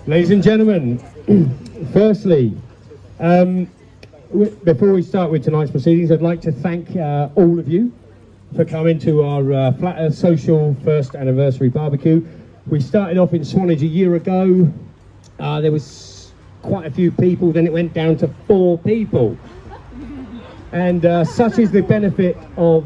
Ladies and gentlemen, firstly, before we start with tonight's proceedings, I'd like to thank all of you for coming to our Flat Earth Social first anniversary barbecue. We started off in Swanage a year ago. There was quite a few people, then it went down to 4 people. And such is the benefit of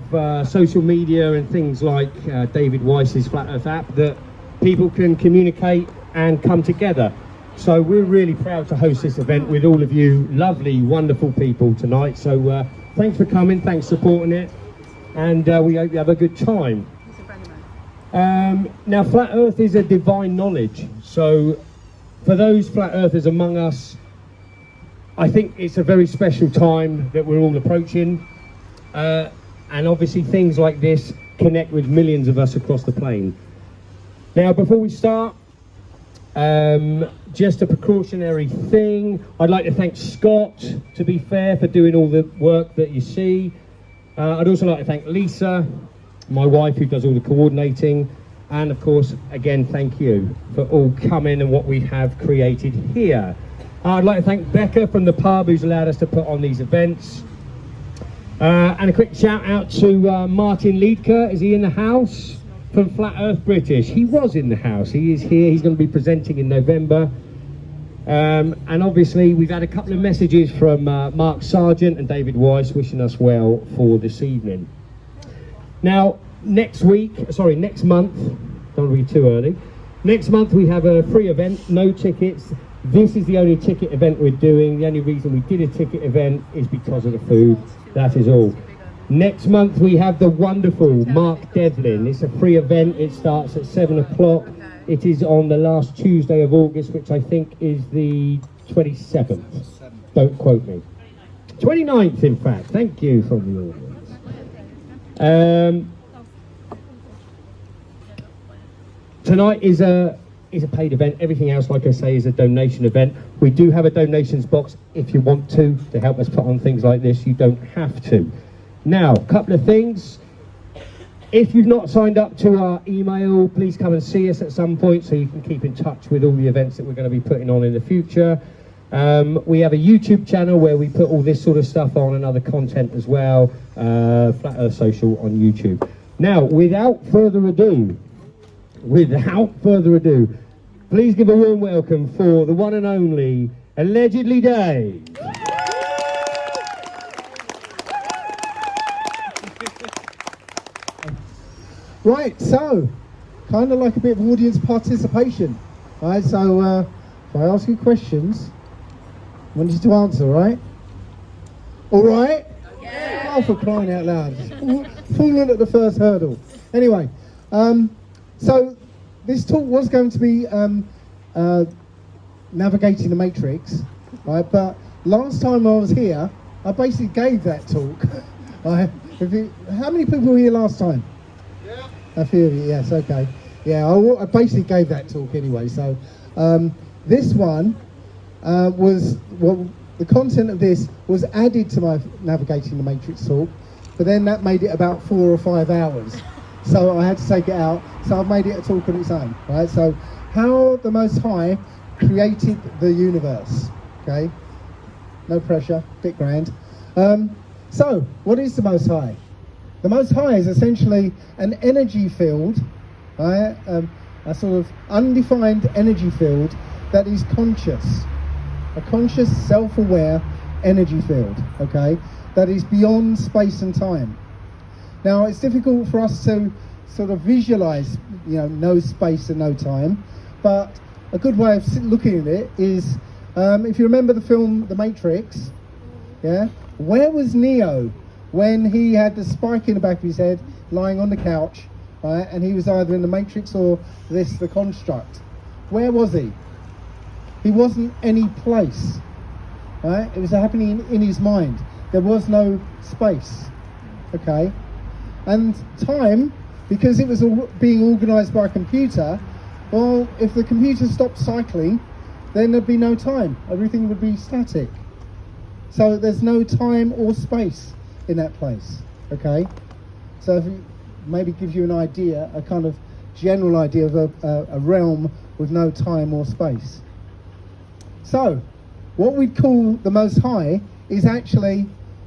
social media and things like David Weiss's Flat Earth app, that people can communicate and come together. So we're really proud to host this event with all of you lovely, wonderful people tonight. So thanks for coming, thanks for supporting it, and we hope you have a good time. Now, Flat Earth is a divine knowledge. So for those Flat Earthers among us, I think it's a very special time that we're all approaching. And obviously things like this connect with millions of us across the plane. Now, before we start, just a precautionary thing. I'd like to thank Scott, to be fair, for doing all the work that you see. I'd also like to thank Lisa, my wife, who does all the coordinating. And of course, again, thank you for all coming and what we have created here. I'd like to thank Becca from the pub, who's allowed us to put on these events. And a quick shout out to Martin Liedker. Is he in the house? From Flat Earth British. He was in the house. He is here. He's going to be presenting in November. And obviously, we've had a couple of messages from Mark Sargent and David Weiss wishing us well for this evening. Now, next month, don't want to be too early. Next month, we have a free event, no tickets. This is the only ticket event we're doing. The only reason we did a ticket event is because of the food. That is all. Next month we have the wonderful Mark Devlin. It's a free event. It starts at 7 o'clock. It is on the last Tuesday of August, which I think is the 27th. Don't quote me. 29th, in fact. Thank you from the audience. Tonight is a paid event. Everything else, like I say, is a donation event. We do have a donations box if you want to help us put on things like this. You don't have to. Now, a couple of things. If you've not signed up to our email, please come and see us at some point so you can keep in touch with all the events that we're going to be putting on in the future. We have a YouTube channel where we put all this sort of stuff on and other content as well. Flat Earth Social on YouTube. Now, without further ado, please give a warm welcome for the one and only Allegedly Dave. Right, so kind of like a bit of audience participation. Right, so if I ask you questions, I want you to answer, right? All right? Yeah. Oh, for crying out loud. Falling at the first hurdle. Anyway, so this talk was going to be navigating the Matrix, right? But last time I was here, I basically gave that talk. Right? How many people were here last time? A few of you, yes, okay. Yeah, I basically gave that talk anyway. So this one was, the content of this was added to my Navigating the Matrix talk, but then that made it about 4 or 5 hours. So I had to take it out. So I've made it a talk on its own, right? So how the Most High created the universe, okay? No pressure, bit grand. So what is the Most High? The Most High is essentially an energy field, right? A sort of undefined energy field that is conscious, a conscious, self-aware energy field, okay? That is beyond space and time. Now, it's difficult for us to sort of visualize, no space and no time, but a good way of looking at it is, if you remember the film The Matrix, yeah? Where was Neo when he had the spike in the back of his head, lying on the couch, right, and he was either in the Matrix or the construct? Where was he? He wasn't any place, right? It was happening in his mind. There was no space, okay? And time, because it was being organised by a computer, well, if the computer stopped cycling, then there'd be no time. Everything would be static. So there's no time or space in that place, okay? So if it maybe gives you an idea, a kind of general idea of a realm with no time or space, So, what we'd call the Most High is actually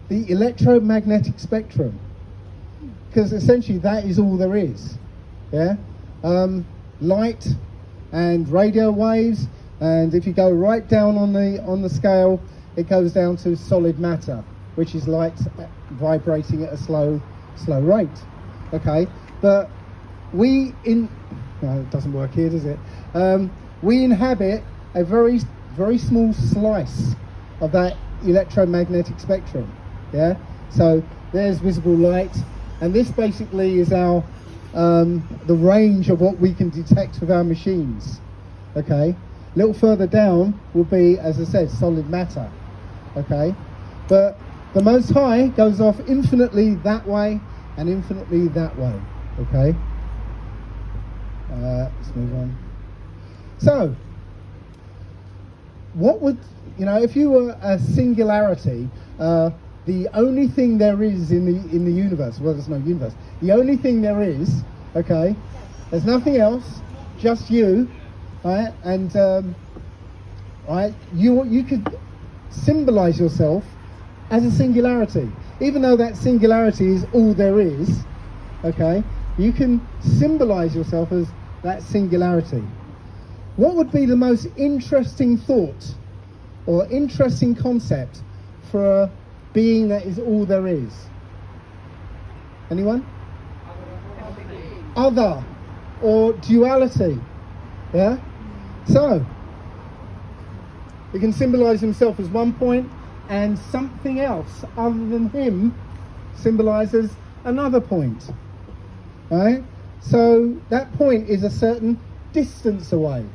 the electromagnetic spectrum, because essentially that is all there is. Yeah, light and radio waves, and if you go right down on the scale, it goes down to solid matter, which is light vibrating at a slow rate. Okay, but no, it doesn't work here, does it? We inhabit a very small slice of that electromagnetic spectrum. Yeah, so there's visible light, and this basically is our the range of what we can detect with our machines. Okay, a little further down will be, as I said, solid matter. Okay, but the Most High goes off infinitely that way and infinitely that way. Okay, let's move on. So, what would, if you were a singularity, the only thing there is in the universe, well, there's no universe, the only thing there is, okay, there's nothing else, just you, right? And right, you could symbolize yourself as a singularity, even though that singularity is all there is. Okay, you can symbolize yourself as that singularity. What would be the most interesting thought or interesting concept for a being that is all there is? Anyone? Other or duality. Yeah? So, he can symbolize himself as one point, and something else other than him symbolizes another point. Right? So that point is a certain distance away.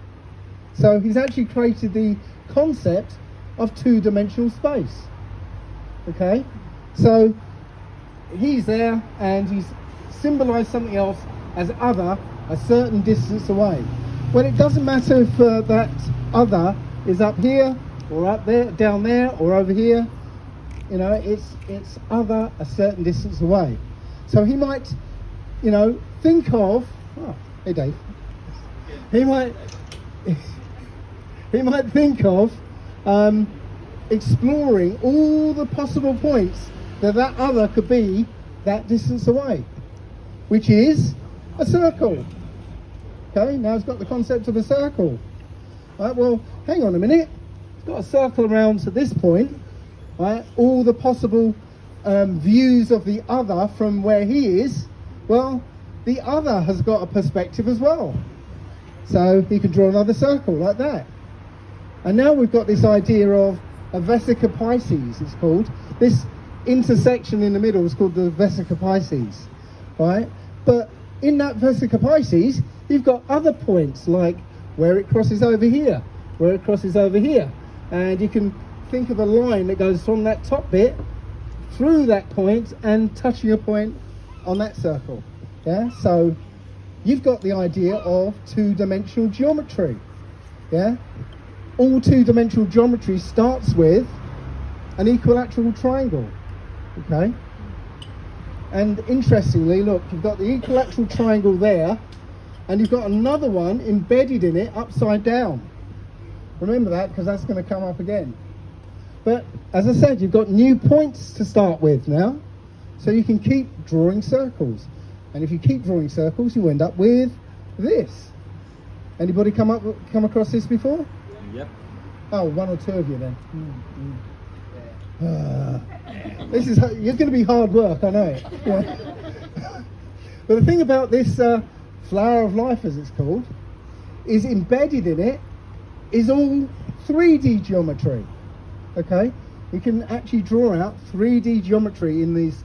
So he's actually created the concept of two-dimensional space. Okay? So he's there and he's symbolized something else as other, a certain distance away. Well, it doesn't matter if that other is up here or up there, down there or over here. It's other, a certain distance away. So he might, think of, oh, hey Dave. He might think of exploring all the possible points that other could be that distance away, which is a circle. Okay, now it's got the concept of a circle. Right, well, hang on a minute. It's got a circle around to this point. Right, all the possible views of the other from where he is. Well, the other has got a perspective as well. So he can draw another circle like that. And now we've got this idea of a vesica Pisces, it's called. This intersection in the middle is called the vesica Pisces. Right? But in that vesica Pisces, you've got other points like where it crosses over here, where it crosses over here. And you can think of a line that goes from that top bit through that point and touching a point on that circle. Yeah, so you've got the idea of two-dimensional geometry. Yeah, all two-dimensional geometry starts with an equilateral triangle. Okay, and interestingly, look, you've got the equilateral triangle there, and you've got another one embedded in it upside down. Remember that, because that's going to come up again. But as I said, you've got new points to start with now, so you can keep drawing circles. And if you keep drawing circles, you end up with this. Anybody come across this before? Yep. Oh, one or two of you then. You're going to be hard work, I know it. Yeah. But the thing about this flower of life, as it's called, is embedded in it is all 3D geometry. Okay, you can actually draw out 3D geometry in this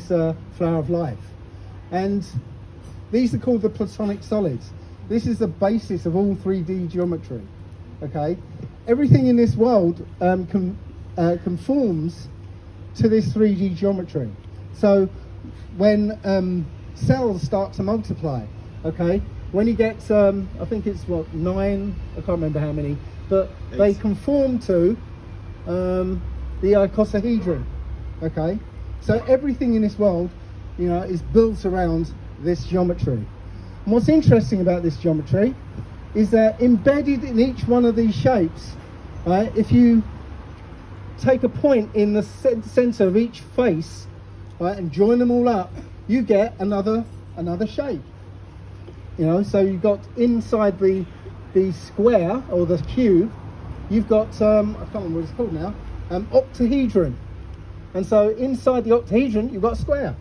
flower of life, and these are called the Platonic solids. This is the basis of all 3D geometry. Okay, everything in this world conforms to this 3D geometry. So when cells start to multiply, okay, when you get I think it's 9, I can't remember how many, but 8. They conform to the icosahedron. Okay, so everything in this world, is built around this geometry. And what's interesting about this geometry is that embedded in each one of these shapes, right, if you take a point in the center of each face, right, and join them all up, you get another shape. You know, so you've got inside the square or the cube, you've got I can't remember what it's called now, octahedron. And so inside the octahedron, you've got a square.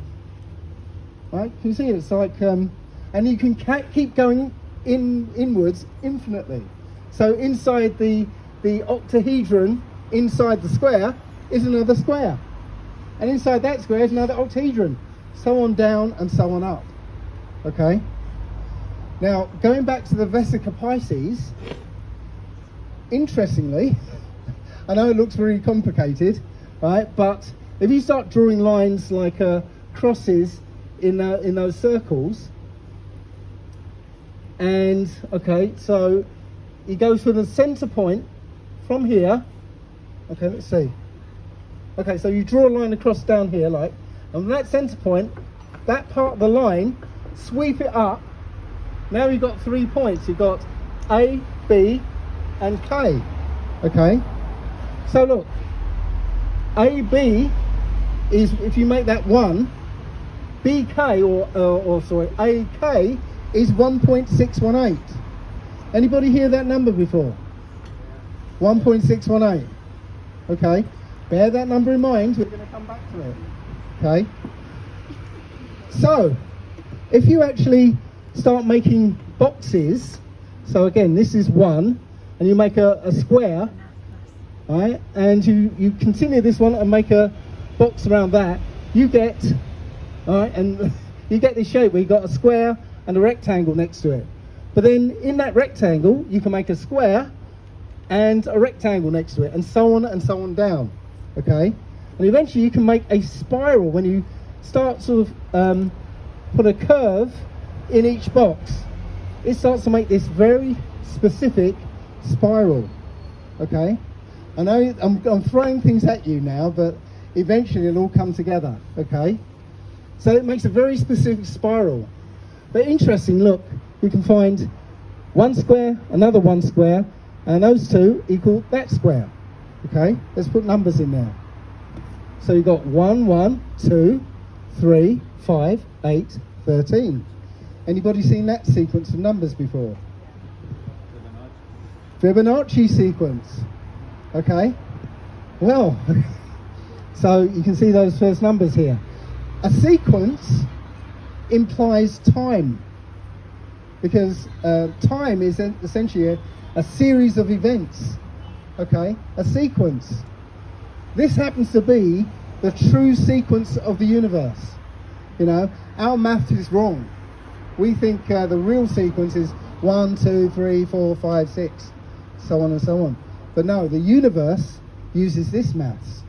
Right? You see, it's like, and you can keep going inwards infinitely. So inside the octahedron, inside the square, is another square. And inside that square is another octahedron. So on down and so on up. Okay? Now, going back to the Vesica Pisces, interestingly, I know it looks very complicated, right? But if you start drawing lines like crosses in those circles, and okay, so you go from the center point from here. Okay, let's see. Okay, so you draw a line across down here, like, and that center point, that part of the line, sweep it up. Now you've got 3 points. You've got A, B, and K. Okay, so look, AB is, if you make that 1, BK or sorry, AK is 1.618. Anybody hear that number before? 1.618. Okay, bear that number in mind. We're going to come back to it. Okay, so if you actually start making boxes, so again, this is 1, and you make a square, right, and you continue this one and make a box around that, you get, all right, and you get this shape where you've got a square and a rectangle next to it. But then in that rectangle, you can make a square and a rectangle next to it, and so on down. Okay, and eventually you can make a spiral when you start sort of put a curve in each box. It starts to make this very specific spiral. Okay, I know I'm throwing things at you now, but eventually it'll all come together. Okay, so it makes a very specific spiral. But interesting, look, you can find one square, another one square, and those two equal that square. Okay, let's put numbers in there. So you've got 1, 1, 2, 3, 5, 8, 13. Anybody seen that sequence of numbers before? Fibonacci sequence. Okay, well, so you can see those first numbers here. A sequence implies time, because time is essentially a series of events. Okay, a sequence. This happens to be the true sequence of the universe. You know, our math is wrong. We think the real sequence is 1, 2, 3, 4, 5, 6, so on and so on. But no, the universe uses this maths.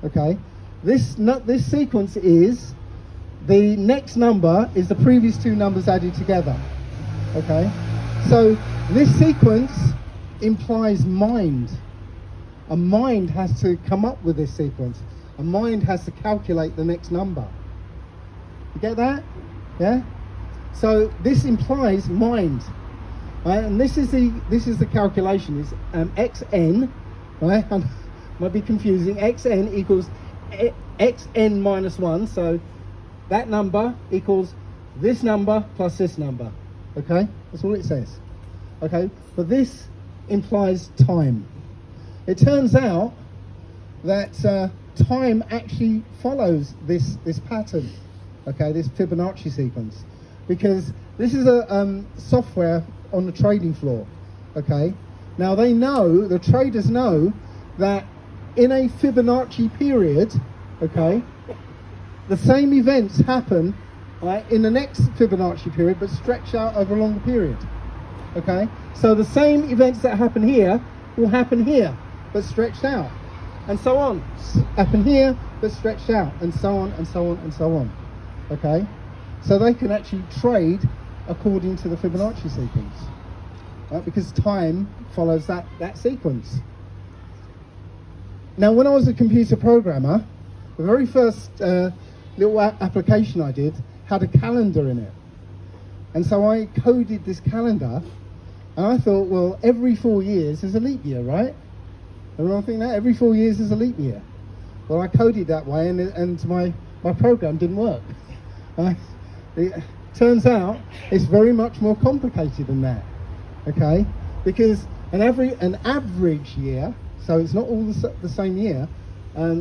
Okay, this sequence is the next number is the previous two numbers added together. Okay, so this sequence implies mind. A mind has to come up with this sequence. A mind has to calculate the next number. You get that? Yeah. So this implies mind, right? And this is the calculation. Is xn, right? Might be confusing. Xn equals xn minus 1. So that number equals this number plus this number. Okay, that's all it says. Okay, but this implies time. It turns out that time actually follows this pattern. Okay, this Fibonacci sequence, because this is a software on the trading floor. Okay, now the traders know that in a Fibonacci period, okay, the same events happen in the next Fibonacci period, but stretch out over a longer period. Okay, so the same events that happen here will happen here, but stretched out, and so on. Happen here, but stretched out, and so on, and so on, and so on. Okay, so they can actually trade according to the Fibonacci sequence, right? Because time follows that sequence. Now, when I was a computer programmer, the very first little application I did had a calendar in it, and so I coded this calendar, and I thought, well, every 4 years is a leap year, right? Everyone think that? Every 4 years is a leap year. Well, I coded that way, and my program didn't work. It turns out it's very much more complicated than that. Okay, because an average year, so it's not all the same year,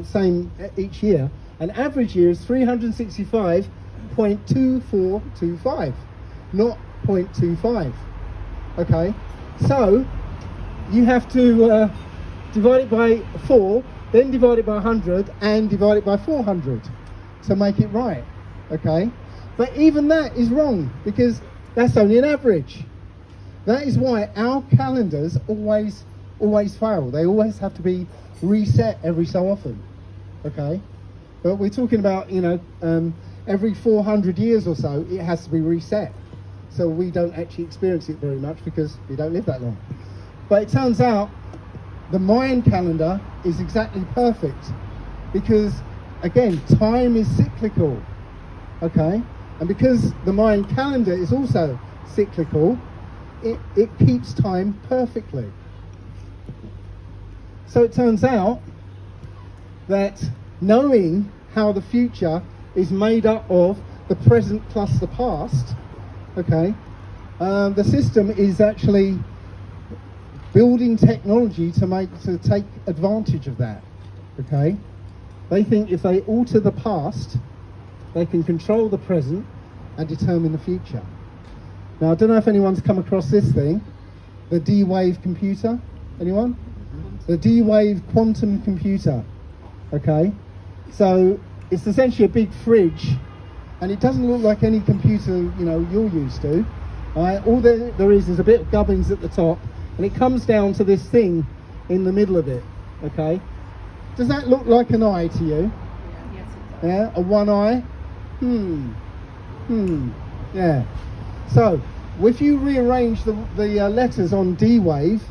same each year. An average year is 365.2425, not 0.25. Okay, so you have to divide it by 4, then divide it by 100, and divide it by 400 to make it right. Okay, but even that is wrong because that's only an average. That is why our calendars always fail. They always have to be reset every so often. Okay, but we're talking about, you know, every 400 years or so it has to be reset. So we don't actually experience it very much because we don't live that long. But it turns out the Mayan calendar is exactly perfect because, again, time is cyclical. Okay, and because the Mayan calendar is also cyclical, it keeps time perfectly. So it turns out that knowing how the future is made up of the present plus the past, okay, the system is actually building technology to take advantage of that. Okay, they think if they alter the past, they can control the present and determine the future. Now, I don't know if anyone's come across this thing, the D-Wave computer. Anyone? The D-Wave quantum computer. Okay, so it's essentially a big fridge, and it doesn't look like any computer, you know, you're used to. All there is a bit of gubbins at the top, and it comes down to this thing in the middle of it. Okay, does that look like an eye to you? Yes, it does. Yeah, a one eye. Yeah. So if you rearrange the letters on D-Wave,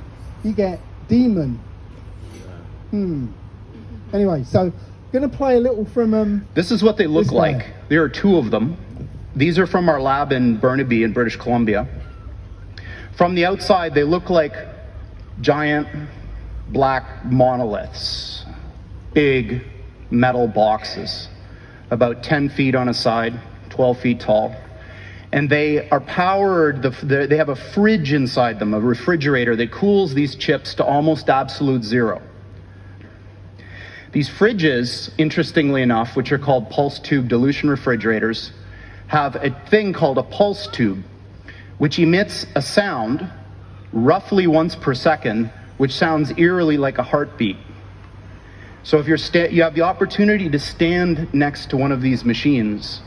you get demon. Anyway, so going to play a little from This is what they look this guy. like. There are 2 of them. These are from our lab in Burnaby in British Columbia. From the outside, they look like giant black monoliths, big metal boxes, about 10 feet on a side, 12 feet tall. And they are powered, they have a fridge inside them, a refrigerator that cools these chips to almost absolute zero. These fridges, interestingly enough, which are called pulse tube dilution refrigerators, have a thing called a pulse tube, which emits a sound roughly once per second, which sounds eerily like a heartbeat. So if you have the opportunity to stand next to one of these machines,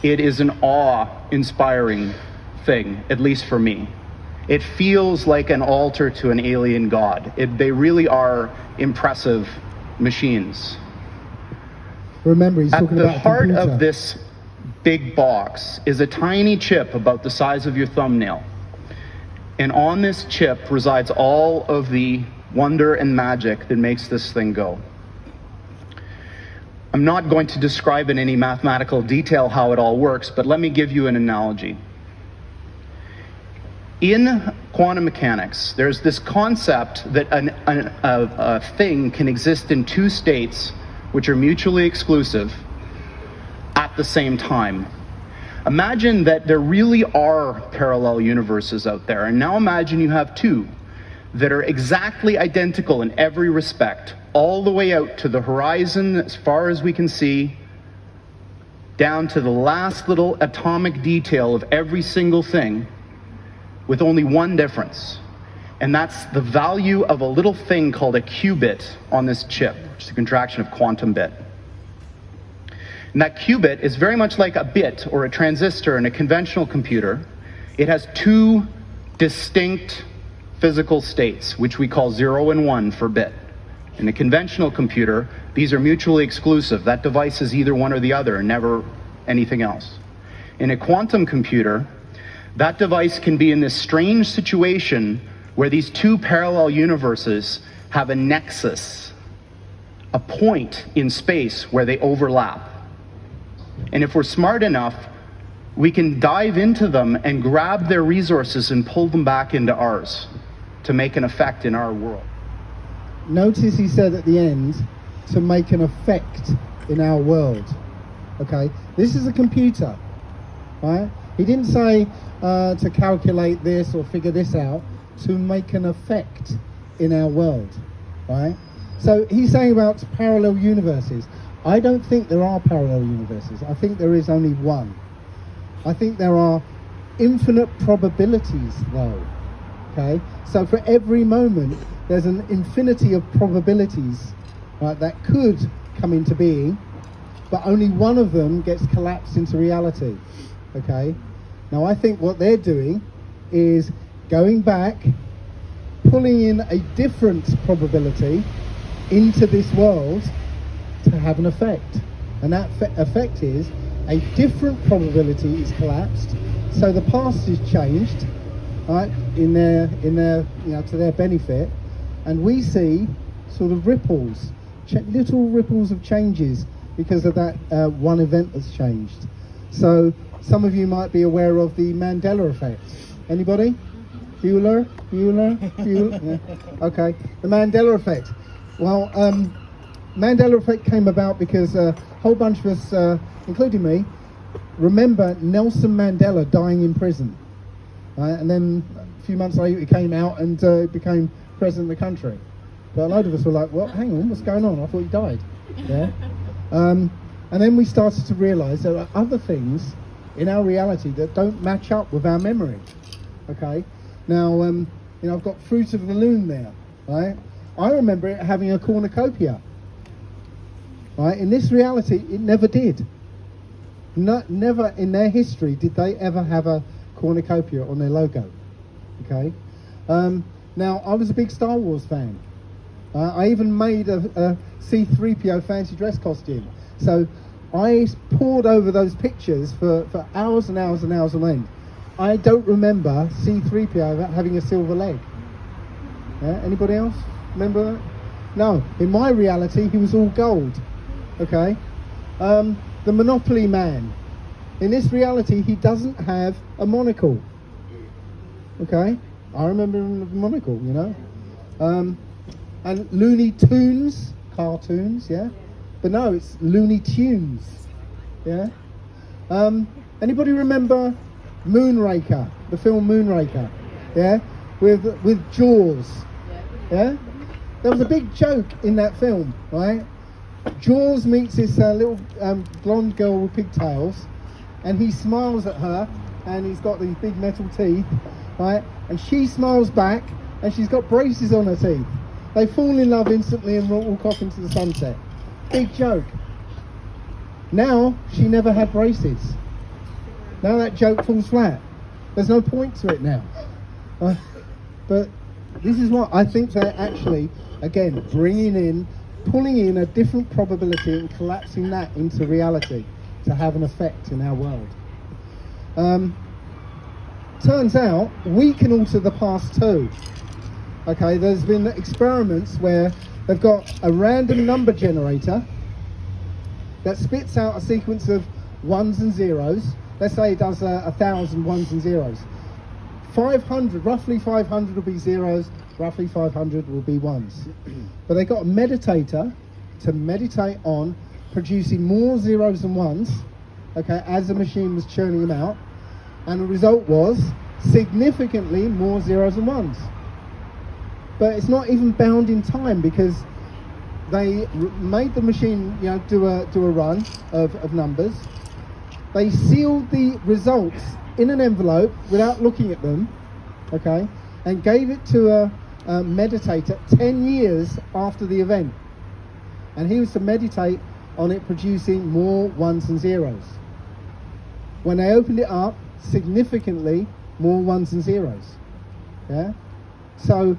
it is an awe-inspiring thing, at least for me. It feels like an altar to an alien god. They really are impressive machines. Remember, he's talking about At the heart computer. of this big box is a tiny chip about the size of your thumbnail. And on this chip resides all of the wonder and magic that makes this thing go. I'm not going to describe in any mathematical detail how it all works, but let me give you an analogy. In quantum mechanics, there's this concept that a thing can exist in 2 states which are mutually exclusive at the same time. Imagine that there really are parallel universes out there, and now imagine you have 2 that are exactly identical in every respect, all the way out to the horizon as far as we can see, down to the last little atomic detail of every single thing, with only one difference. And that's the value of a little thing called a qubit on this chip, which is a contraction of quantum bit. And that qubit is very much like a bit or a transistor in a conventional computer. It has 2 distinct physical states, which we call 0 and 1 for bit. In a conventional computer, these are mutually exclusive. That device is either one or the other, never anything else. In a quantum computer, that device can be in this strange situation where these 2 parallel universes have a nexus, a point in space where they overlap. And if we're smart enough, we can dive into them and grab their resources and pull them back into ours to make an effect in our world. notice he said at the end, to make an effect in our world. Okay, this is a computer, right? He didn't say to calculate this or figure this out, to make an effect in our world, right? So he's saying about parallel universes. I don't think there are parallel universes. I think there is only one. I think there are infinite probabilities though, okay? So for every moment, there's an infinity of probabilities, right, that could come into being, but only one of them gets collapsed into reality, okay? Now I think what they're doing is going back, pulling in a different probability into this world to have an effect. And that effect is a different probability is collapsed, so the past is changed, right, in their to their benefit, and we see sort of ripples, little ripples of changes because of that one event that's changed. So some of you might be aware of the Mandela effect. Anybody? Bueller? Yeah. Okay, the Mandela effect. Well, Mandela effect came about because a whole bunch of us, including me, remember Nelson Mandela dying in prison, right? And then a few months later he came out and became president of the country. But a load of us were like, well, hang on, what's going on? I thought he died. Yeah. And then we started to realise there are other things in our reality that don't match up with our memory. Okay. Now, I've got Fruit of the Loom there, right? I remember it having a cornucopia. Right? In this reality, it never did. Never in their history did they ever have a cornucopia on their logo. Okay. Now, I was a big Star Wars fan. I even made a C-3PO fancy dress costume. So I pored over those pictures for hours and hours and hours on end. I don't remember C-3PO having a silver leg. Yeah? Anybody else remember that? No. In my reality, he was all gold. Okay. The Monopoly Man. In this reality, he doesn't have a monocle. Okay. I remember him with a monocle, you know. And Looney Tunes, cartoons, yeah. But no, it's Looney Tunes, yeah. Anybody remember Moonraker, the film Moonraker, yeah, with Jaws, yeah? There was a big joke in that film, right? Jaws meets this little blonde girl with pigtails, and he smiles at her, and he's got these big metal teeth, right? And she smiles back, and she's got braces on her teeth. They fall in love instantly and walk off into the sunset. Big joke. Now she never had braces. Now that joke falls flat. There's no point to it now. But this is what I think they're actually, again, pulling in a different probability and collapsing that into reality to have an effect in our world. Turns out we can alter the past too. Okay, there's been experiments where they've got a random number generator that spits out a sequence of ones and zeros. Let's say it does 1,000 ones and zeros. 500, roughly 500 will be zeros, roughly 500 will be ones. But they got a meditator to meditate on producing more zeros and ones, okay, as the machine was churning them out, and the result was significantly more zeros and ones. But it's not even bound in time because they made the machine, do a run of numbers. They sealed the results in an envelope without looking at them, okay, and gave it to a meditator 10 years after the event. And he was to meditate on it producing more ones and zeros. When they opened it up, significantly more ones and zeros. Yeah? So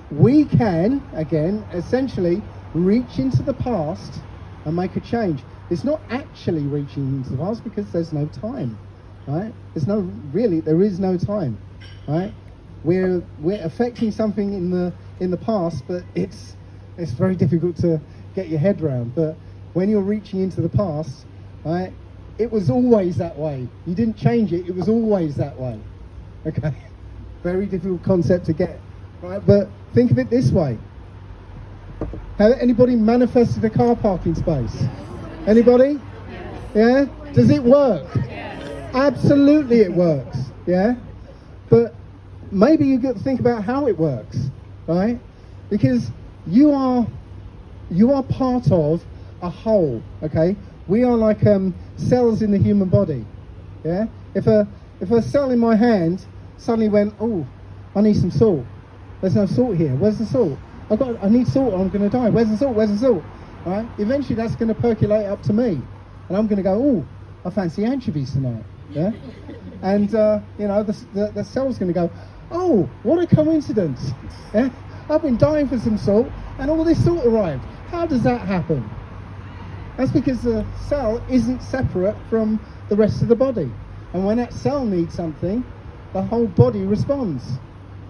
we can, again, essentially reach into the past and make a change. It's not actually reaching into the past because there's no time, right? There is no time, right? We're affecting something in the past, but it's very difficult to get your head around. But when you're reaching into the past, right, it was always that way. You didn't change it. It was always that way. Okay, very difficult concept to get, right? But think of it this way: Have anybody manifested a car parking space? Anybody? Yeah? Does it work? Absolutely it works. Yeah? But maybe you got to think about how it works, right? Because you are part of a whole, okay? We are like cells in the human body. Yeah? If a cell in my hand suddenly went, oh, I need some salt. There's no salt here. Where's the salt? I need salt or I'm going to die. Where's the salt? Where's the salt? All right? Eventually that's going to percolate up to me. And I'm going to go, oh, I fancy anchovies tonight. Yeah? And, the cell's going to go, oh, what a coincidence. Yeah? I've been dying for some salt and all this salt arrived. How does that happen? That's because the cell isn't separate from the rest of the body. And when that cell needs something, the whole body responds.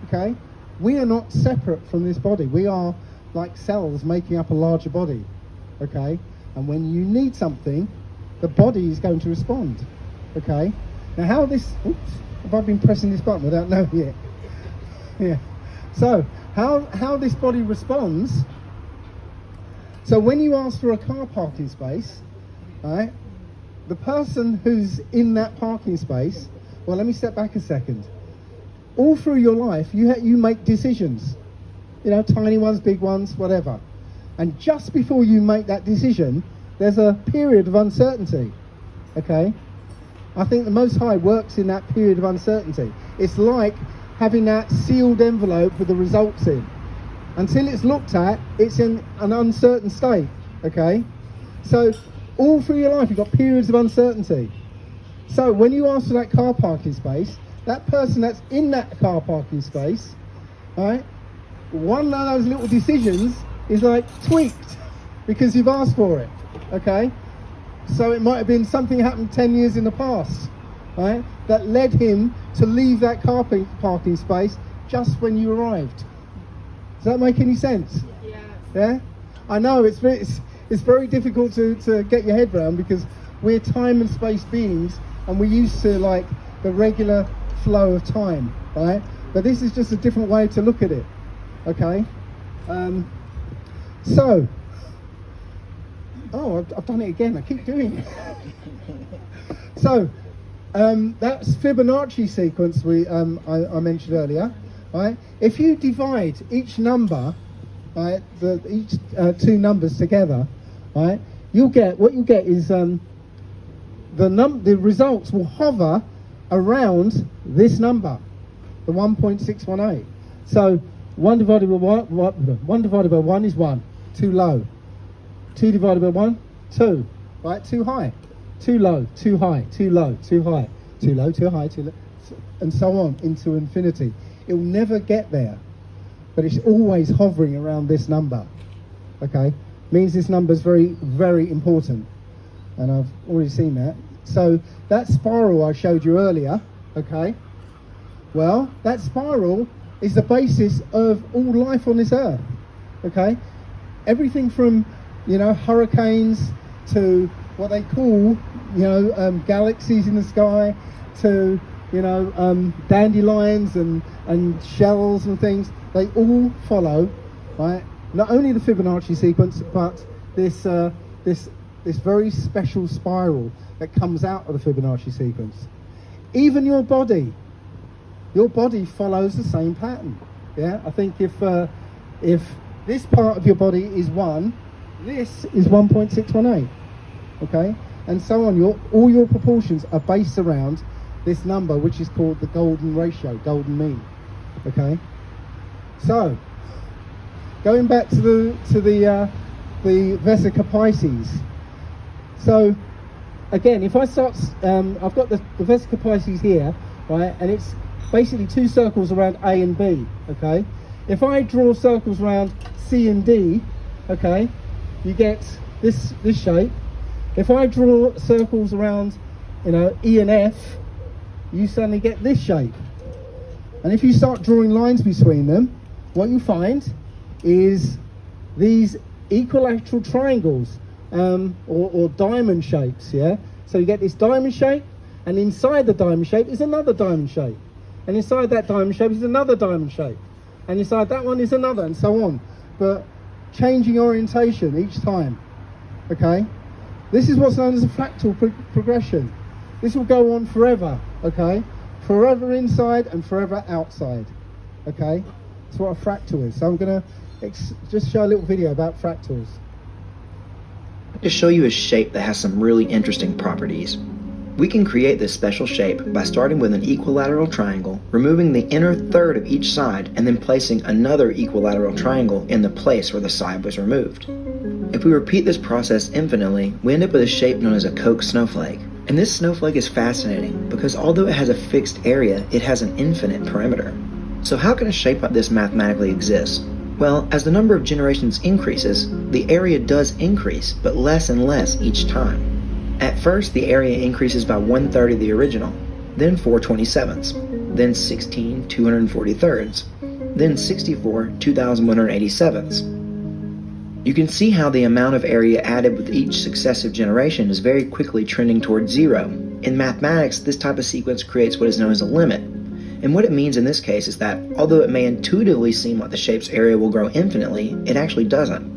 Okay? We are not separate from this body. We are like cells making up a larger body. Okay? And when you need something, the body is going to respond. Okay? Now how this... Oops. Have I been pressing this button without knowing it? Yeah. So, how this body responds... So when you ask for a car parking space, right, the person who's in that parking space... Well, let me step back a second. All through your life, you make decisions. You know, tiny ones, big ones, whatever. And just before you make that decision, there's a period of uncertainty. Okay? I think the Most High works in that period of uncertainty. It's like having that sealed envelope with the results in. Until it's looked at, it's in an uncertain state. Okay? So, all through your life, you've got periods of uncertainty. So, when you ask for that car parking space, that person that's in that car parking space, right, one of those little decisions is like tweaked because you've asked for it, okay? So it might have been something happened 10 years in the past, right, that led him to leave that car parking space just when you arrived. Does that make any sense? Yeah? I know it's very difficult to get your head around because we're time and space beings and we're used to like the regular flow of time, right? But this is just a different way to look at it, okay? I've done it again. I keep doing it. So, that's Fibonacci sequence I mentioned earlier, right? If you divide each number, right, each two numbers together, right, what you'll get is the results will hover around this number, the 1.618. So 1 divided by 1 divided by 1 is 1, too low. 2 divided by 1, 2, right, too high. Too low, too high, too low, too high, too low, too high, too low, and so on into infinity. It will never get there, but it's always hovering around this number. Okay, means this number is very, very important, and I've already seen that. So that spiral I showed you earlier, okay, well, that spiral is the basis of all life on this earth. Okay, everything from, you know, hurricanes to what they call, you know, galaxies in the sky, to, you know, dandelions and shells and things. They all follow, right, not only the Fibonacci sequence, but this very special spiral that comes out of the Fibonacci sequence. Even your body follows the same pattern. Yeah, I think if this part of your body is 1, this is 1.618. Okay, and so on. All your proportions are based around this number, which is called the golden ratio, golden mean. Okay, so going back to the Vesica Pisces. So again, if I start, I've got the Vesica Pisces here, right, and it's basically 2 circles around A and B. Okay, if I draw circles around C and D, okay, you get this shape. If I draw circles around, you know, E and F, you suddenly get this shape. And if you start drawing lines between them, what you find is these equilateral triangles, or diamond shapes, yeah? So you get this diamond shape, and inside the diamond shape is another diamond shape. And inside that diamond shape is another diamond shape. And inside that one is another, and so on. But changing orientation each time. Okay, this is what's known as a fractal progression. This will go on forever. Okay, forever inside and forever outside. Okay, that's what a fractal is. So I'm going to just show a little video about fractals. To show you a shape that has some really interesting properties. We can create this special shape by starting with an equilateral triangle, removing the inner third of each side, and then placing another equilateral triangle in the place where the side was removed. If we repeat this process infinitely, we end up with a shape known as a Koch snowflake. And this snowflake is fascinating because although it has a fixed area, it has an infinite perimeter. So how can a shape like this mathematically exist? Well, as the number of generations increases, the area does increase, but less and less each time. At first, the area increases by 1/3 of the original, then 4/27ths, then 16 243rds, then 64 2187ths. You can see how the amount of area added with each successive generation is very quickly trending towards zero. In mathematics, this type of sequence creates what is known as a limit. And what it means in this case is that, although it may intuitively seem like the shape's area will grow infinitely, it actually doesn't.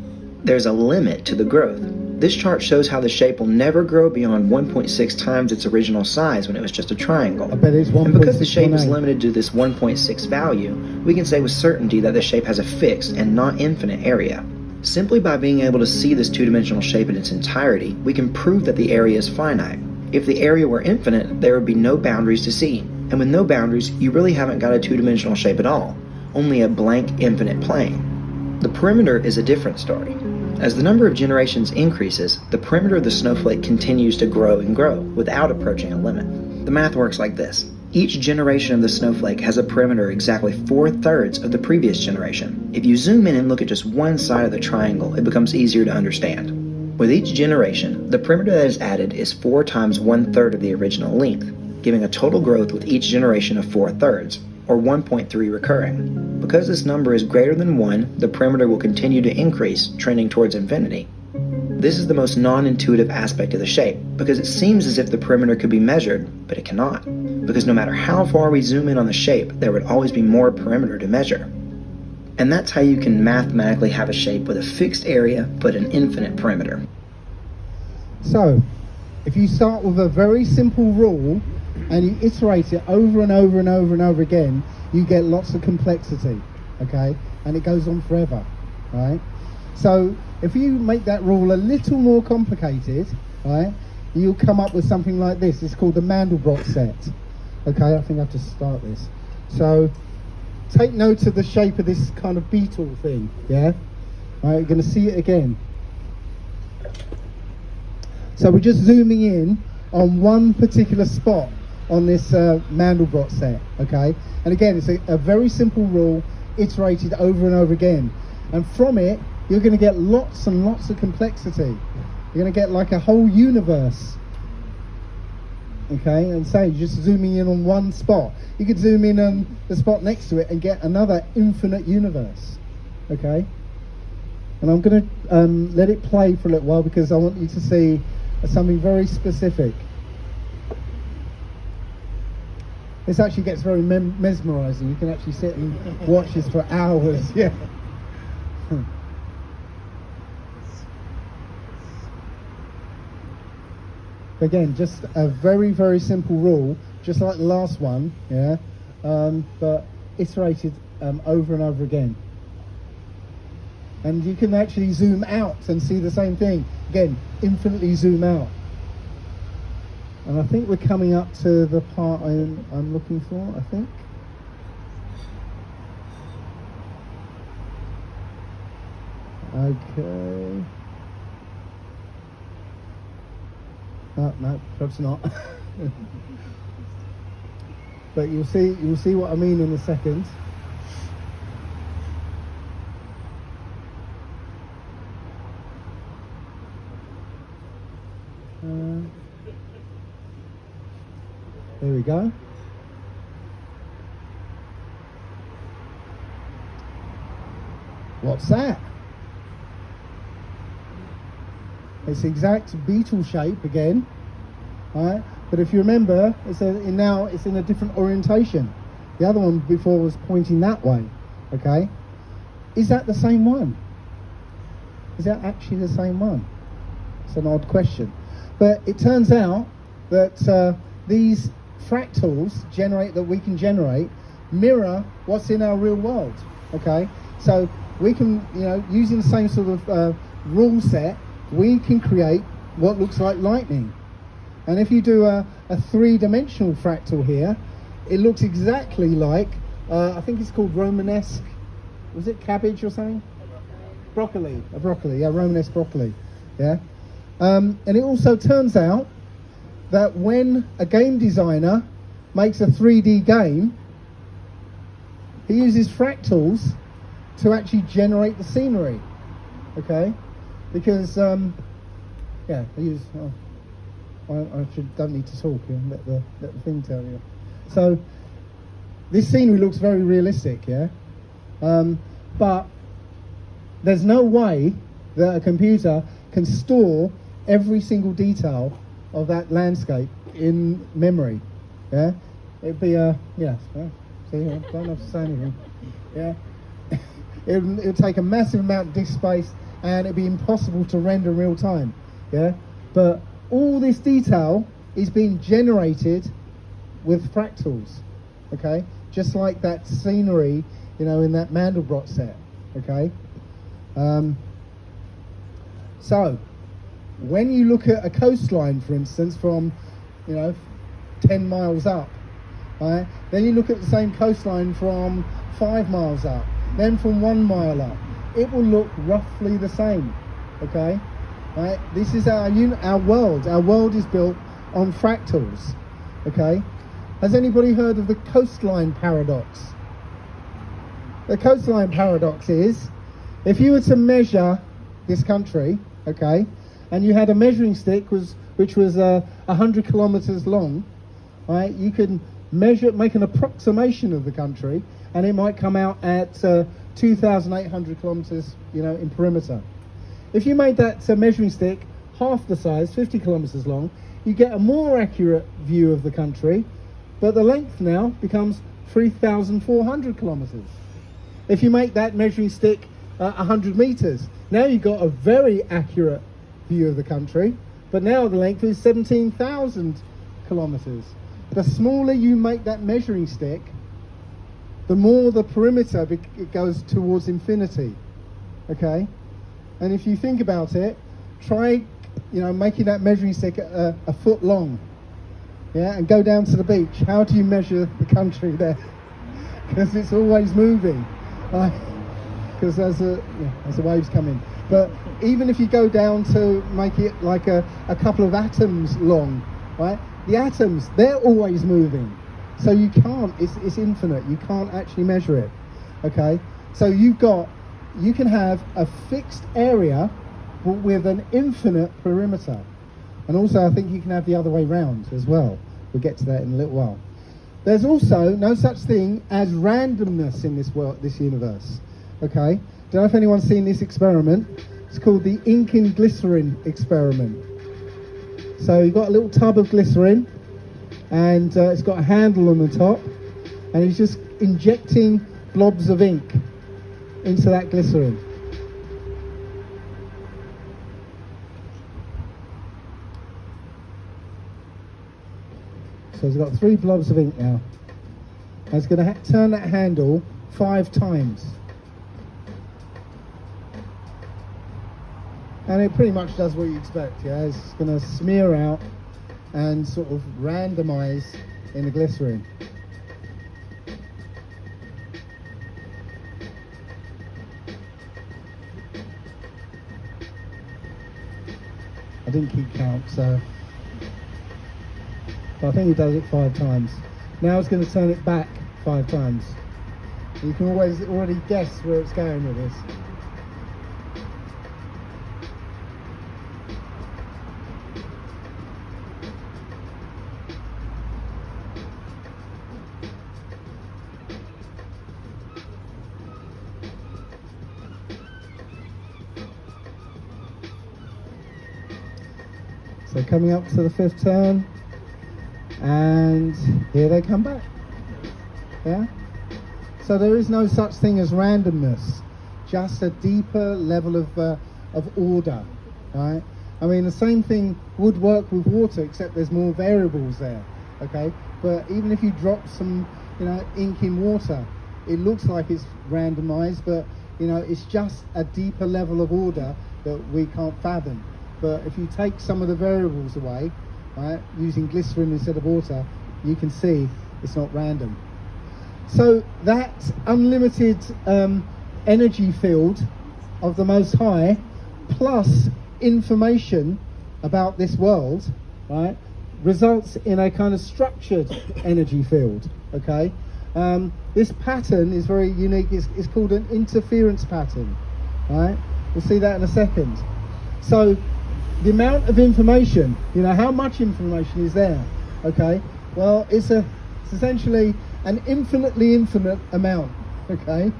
There's a limit to the growth. This chart shows how the shape will never grow beyond 1.6 times its original size when it was just a triangle. I bet it's 1.6. And because the shape is limited to this 1.6 value, we can say with certainty that the shape has a fixed and not infinite area. Simply by being able to see this two-dimensional shape in its entirety, we can prove that the area is finite. If the area were infinite, there would be no boundaries to see. And with no boundaries, you really haven't got a two-dimensional shape at all, only a blank infinite plane. The perimeter is a different story. As the number of generations increases, the perimeter of the snowflake continues to grow and grow without approaching a limit. The math works like this. Each generation of the snowflake has a perimeter exactly 4/3 of the previous generation. If you zoom in and look at just one side of the triangle, it becomes easier to understand. With each generation, the perimeter that is added is 4 times 1/3 of the original length, giving a total growth with each generation of 4/3, or 1.3 recurring. Because this number is greater than 1, the perimeter will continue to increase, trending towards infinity. This is the most non-intuitive aspect of the shape, because it seems as if the perimeter could be measured, but it cannot. Because no matter how far we zoom in on the shape, there would always be more perimeter to measure. And that's how you can mathematically have a shape with a fixed area, but an infinite perimeter. So, if you start with a very simple rule, and you iterate it over and over and over and over again, you get lots of complexity, okay? And it goes on forever, right? So if you make that rule a little more complicated, right, you'll come up with something like this. It's called the Mandelbrot set. Okay, I think I have to start this. So take note of the shape of this kind of beetle thing, yeah? All right, you're going to see it again. So we're just zooming in on one particular spot on this Mandelbrot set, okay? And again, it's a very simple rule, iterated over and over again. And from it, you're going to get lots and lots of complexity. You're going to get like a whole universe, okay? And say, just zooming in on one spot. You could zoom in on the spot next to it and get another infinite universe, okay? And I'm going to let it play for a little while because I want you to see something very specific. This actually gets very mesmerizing. You can actually sit and watch this for hours. Yeah. Again, just a very, very simple rule, just like the last one, yeah, but iterated over and over again. And you can actually zoom out and see the same thing. Again, infinitely zoom out. And I think we're coming up to the part I'm looking for, I think. Okay. Oh, no, perhaps not. But you'll see what I mean in a second. There we go. What's that? It's the exact beetle shape again, right? But if you remember, now it's in a different orientation. The other one before was pointing that way, okay? Is that the same one? Is that actually the same one? It's an odd question. But it turns out that these fractals that we can generate mirror what's in our real world. Okay, so we can, using the same sort of rule set, we can create what looks like lightning. And if you do a three-dimensional fractal here, it looks exactly like, I think it's called Romanesque, was it cabbage or something? Broccoli, Romanesque broccoli, yeah. And it also turns out that when a game designer makes a 3D game, he uses fractals to actually generate the scenery, okay? Because, I don't need to talk and let the thing tell you. So, this scenery looks very realistic, yeah? But there's no way that a computer can store every single detail of that landscape in memory, yeah? It'd be see, I don't have to say anything, yeah? It would take a massive amount of disk space, and it'd be impossible to render in real time, yeah? But all this detail is being generated with fractals, okay? Just like that scenery, in that Mandelbrot set, okay? So, when you look at a coastline, for instance, from, 10 miles up, right? Then you look at the same coastline from 5 miles up, then from 1 mile up. It will look roughly the same, okay? Right? This is our world. Our world is built on fractals, okay? Has anybody heard of the coastline paradox? The coastline paradox is, if you were to measure this country, okay, and you had a measuring stick which was 100 kilometers long, right? You can make an approximation of the country, and it might come out at 2,800 kilometers, in perimeter. If you made that measuring stick half the size, 50 kilometers long, you get a more accurate view of the country, but the length now becomes 3,400 kilometers. If you make that measuring stick 100 meters, now you've got a very accurate view of the country, but now the length is 17,000 kilometers. The smaller you make that measuring stick, the more the perimeter it goes towards infinity, okay? And if you think about it, try, making that measuring stick a foot long, yeah, and go down to the beach. How do you measure the country there? Because it's always moving, because as the waves come in. But even if you go down to make it like a couple of atoms long, right? The atoms, they're always moving. So you can't, it's infinite. You can't actually measure it, okay? So you can have a fixed area but with an infinite perimeter. And also I think you can have the other way round as well. We'll get to that in a little while. There's also no such thing as randomness in this universe, okay? Don't know if anyone's seen this experiment. It's called the ink and glycerin experiment. So you've got a little tub of glycerin, and it's got a handle on the top, and he's just injecting blobs of ink into that glycerin. So he's got 3 blobs of ink now. And he's going to turn that handle 5 times. And it pretty much does what you expect, yeah? It's going to smear out and sort of randomize in the glycerin. I didn't keep count, so... But I think he does it 5 times. Now it's going to turn it back 5 times. You can already guess where it's going with this. So coming up to the 5th turn, and here they come back. Yeah? So there is no such thing as randomness, just a deeper level of of order, right? I mean, the same thing would work with water, except there's more variables there, okay? But even if you drop some, ink in water, it looks like it's randomized, but, it's just a deeper level of order that we can't fathom. But if you take some of the variables away, right, using glycerin instead of water, you can see it's not random. So that unlimited energy field of the Most High, plus information about this world, right, results in a kind of structured energy field, okay? This pattern is very unique. It's called an interference pattern, right? We'll see that in a second. So the amount of information, how much information is there, okay? Well, it's essentially an infinite amount, okay?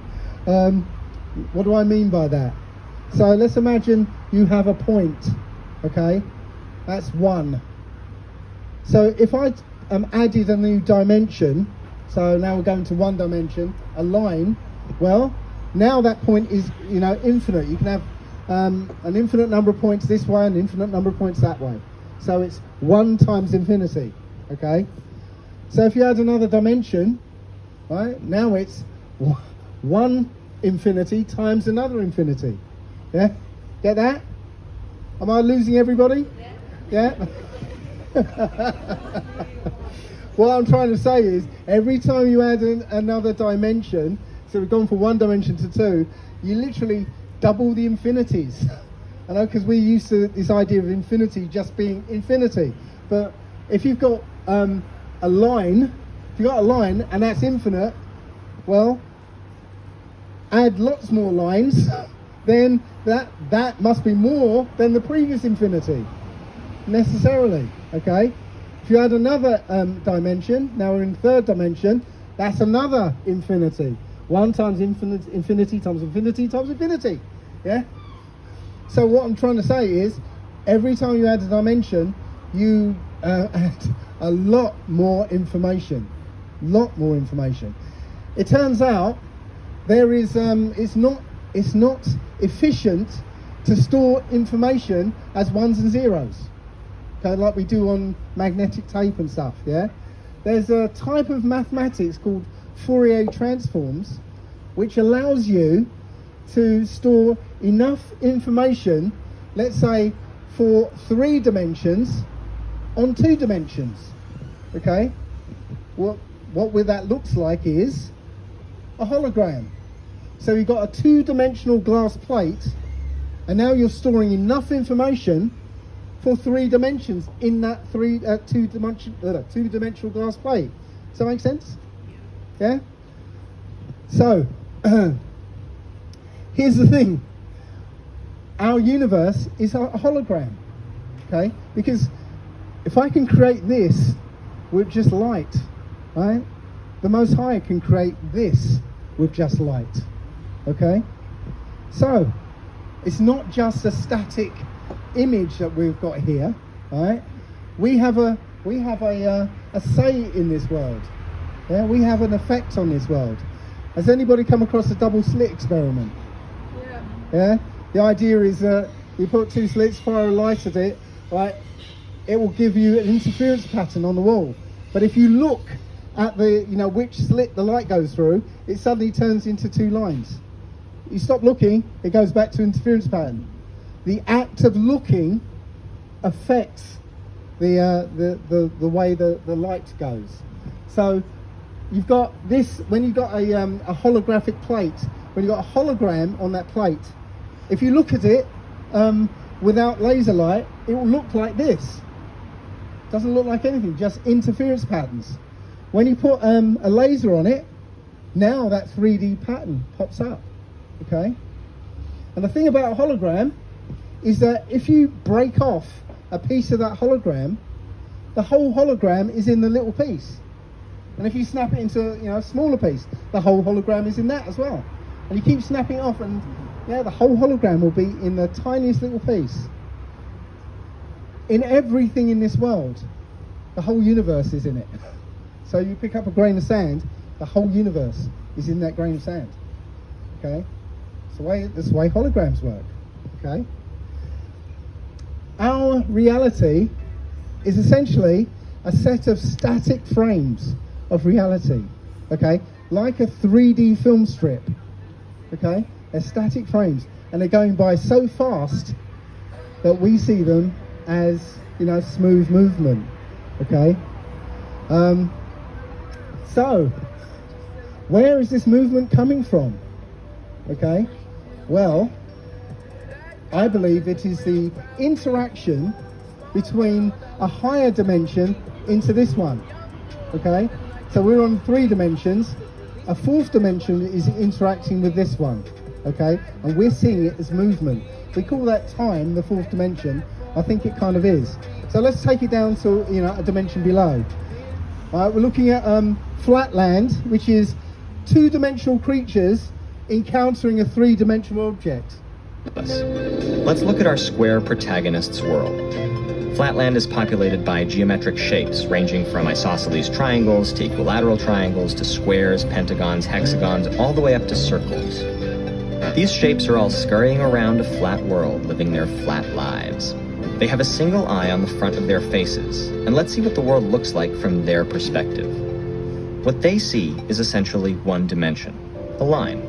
What do I mean by that? So let's imagine you have a point, okay? That's 1. So if I added a new dimension, so now we're going to 1 dimension, a line, well, now that point is, infinite. You can have an infinite number of points this way, an infinite number of points that way. So it's 1 times infinity, okay? So if you add another dimension, right, now it's 1 infinity times another infinity. Yeah? Get that? Am I losing everybody? Yeah? What I'm trying to say is, every time you add another dimension, so we've gone from 1 dimension to 2, you literally double the infinities. I know, because we're used to this idea of infinity just being infinity. But if you've got a line and that's infinite, well, add lots more lines, then that must be more than the previous infinity, necessarily, okay? If you add another dimension, now we're in 3rd dimension, that's another infinity. 1 times infinity times infinity times infinity, yeah? So what I'm trying to say is, every time you add a dimension, you add a lot more information. It turns out there is it's not efficient to store information as 1s and 0s, okay, like we do on magnetic tape and stuff. Yeah, there's a type of mathematics called Fourier transforms, which allows you to store enough information, let's say for 3 dimensions, on 2 dimensions. Okay, what that looks like is a hologram. So you've got a 2-dimensional glass plate, and now you're storing enough information for 3 dimensions in that 2-dimensional glass plate. Does that make sense? Yeah? So, here's the thing. Our universe is a hologram, okay? Because if I can create this with just light, right? The Most High can create this with just light, okay? So, it's not just a static image that we've got here, right? We have a say in this world. Yeah, we have an effect on this world. Has anybody come across the double slit experiment? Yeah. The idea is that you put 2 slits, fire a light at it, right? It will give you an interference pattern on the wall. But if you look at the, which slit the light goes through, it suddenly turns into 2 lines. You stop looking, it goes back to interference pattern. The act of looking affects the way the light goes. So you've got this, when you've got a holographic plate, when you've got a hologram on that plate, if you look at it without laser light, it will look like this. Doesn't look like anything, just interference patterns. When you put a laser on it, now that 3D pattern pops up, okay? And the thing about a hologram is that if you break off a piece of that hologram, the whole hologram is in the little piece. And if you snap it into a smaller piece, the whole hologram is in that as well. And you keep snapping it off, and the whole hologram will be in the tiniest little piece. In everything in this world, the whole universe is in it. So you pick up a grain of sand, the whole universe is in that grain of sand. Okay? That's the way holograms work. Okay? our reality is essentially a set of static frames of reality, okay? Like a 3D film strip, okay? They're static frames, and they're going by so fast that we see them as, you know, smooth movement, okay? So, where is this movement coming from? Okay, well, I believe it is the interaction between a higher dimension into this one. Okay, so we're on 3 dimensions. A 4th dimension is interacting with this one. Okay, and we're seeing it as movement. We call that time the 4th dimension. I think it kind of is. So let's take it down to, you know, a dimension below. All right, we're looking at flatland, which is 2-dimensional creatures encountering a 3-dimensional object. Let's look at our square protagonist's world. Flatland is populated by geometric shapes ranging from isosceles triangles to equilateral triangles to squares, pentagons, hexagons, all the way up to circles. These shapes are all scurrying around a flat world, living their flat lives. They have a single eye on the front of their faces, and let's see what the world looks like from their perspective. What they see is essentially one dimension, a line.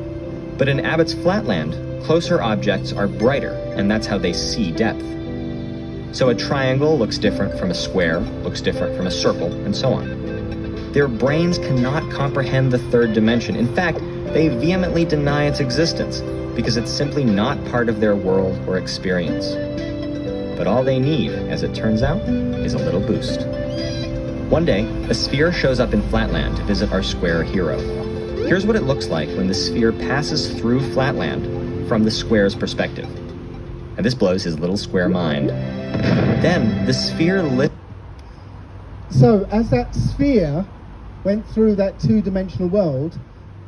But in Abbott's Flatland, closer objects are brighter, and that's how they see depth. So a triangle looks different from a square, looks different from a circle, and so on. Their brains cannot comprehend the 3rd dimension. In fact, they vehemently deny its existence, because it's simply not part of their world or experience. But all they need, as it turns out, is a little boost. One day, a sphere shows up in Flatland to visit our square hero. Here's what it looks like when the sphere passes through Flatland from the square's perspective. And this blows his little square mind. Then, the sphere So, as that sphere went through that 2-dimensional world,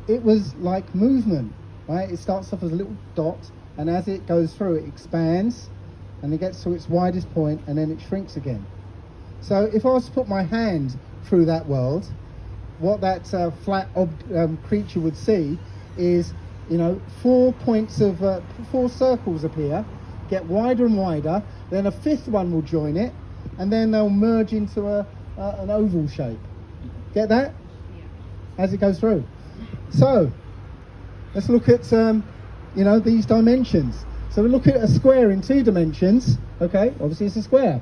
it was like movement, right? It starts off as a little dot, and as it goes through, it expands, and it gets to its widest point, and then it shrinks again. So if I was to put my hand through that world, what that flat creature would see is, you know, 4 points of 4 circles appear, get wider and wider, then a 5th one will join it, and then they'll merge into an oval shape. Get that? As it goes through. So let's look at you know, these dimensions. So we look at a square in 2 dimensions. Okay, obviously it's a square.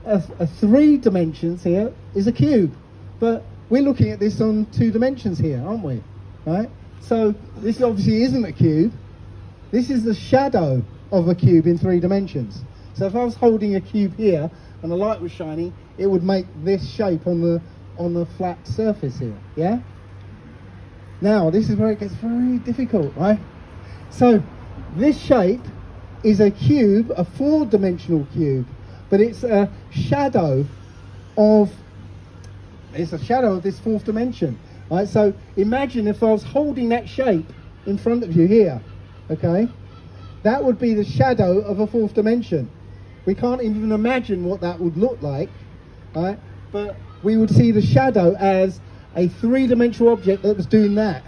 A 3 dimensions here is a cube, but we're looking at this on 2 dimensions here, aren't we? Right? So this obviously isn't a cube. This is the shadow of a cube in 3 dimensions. So if I was holding a cube here and the light was shining, it would make this shape on the flat surface here. Yeah. Now this is where it gets very difficult, right? So this shape is a cube, a 4-dimensional cube, but it's a shadow of this 4th dimension. Right? So imagine if I was holding that shape in front of you here, okay? That would be the shadow of a 4th dimension. We can't even imagine what that would look like, right? But we would see the shadow as a 3-dimensional object that was doing that.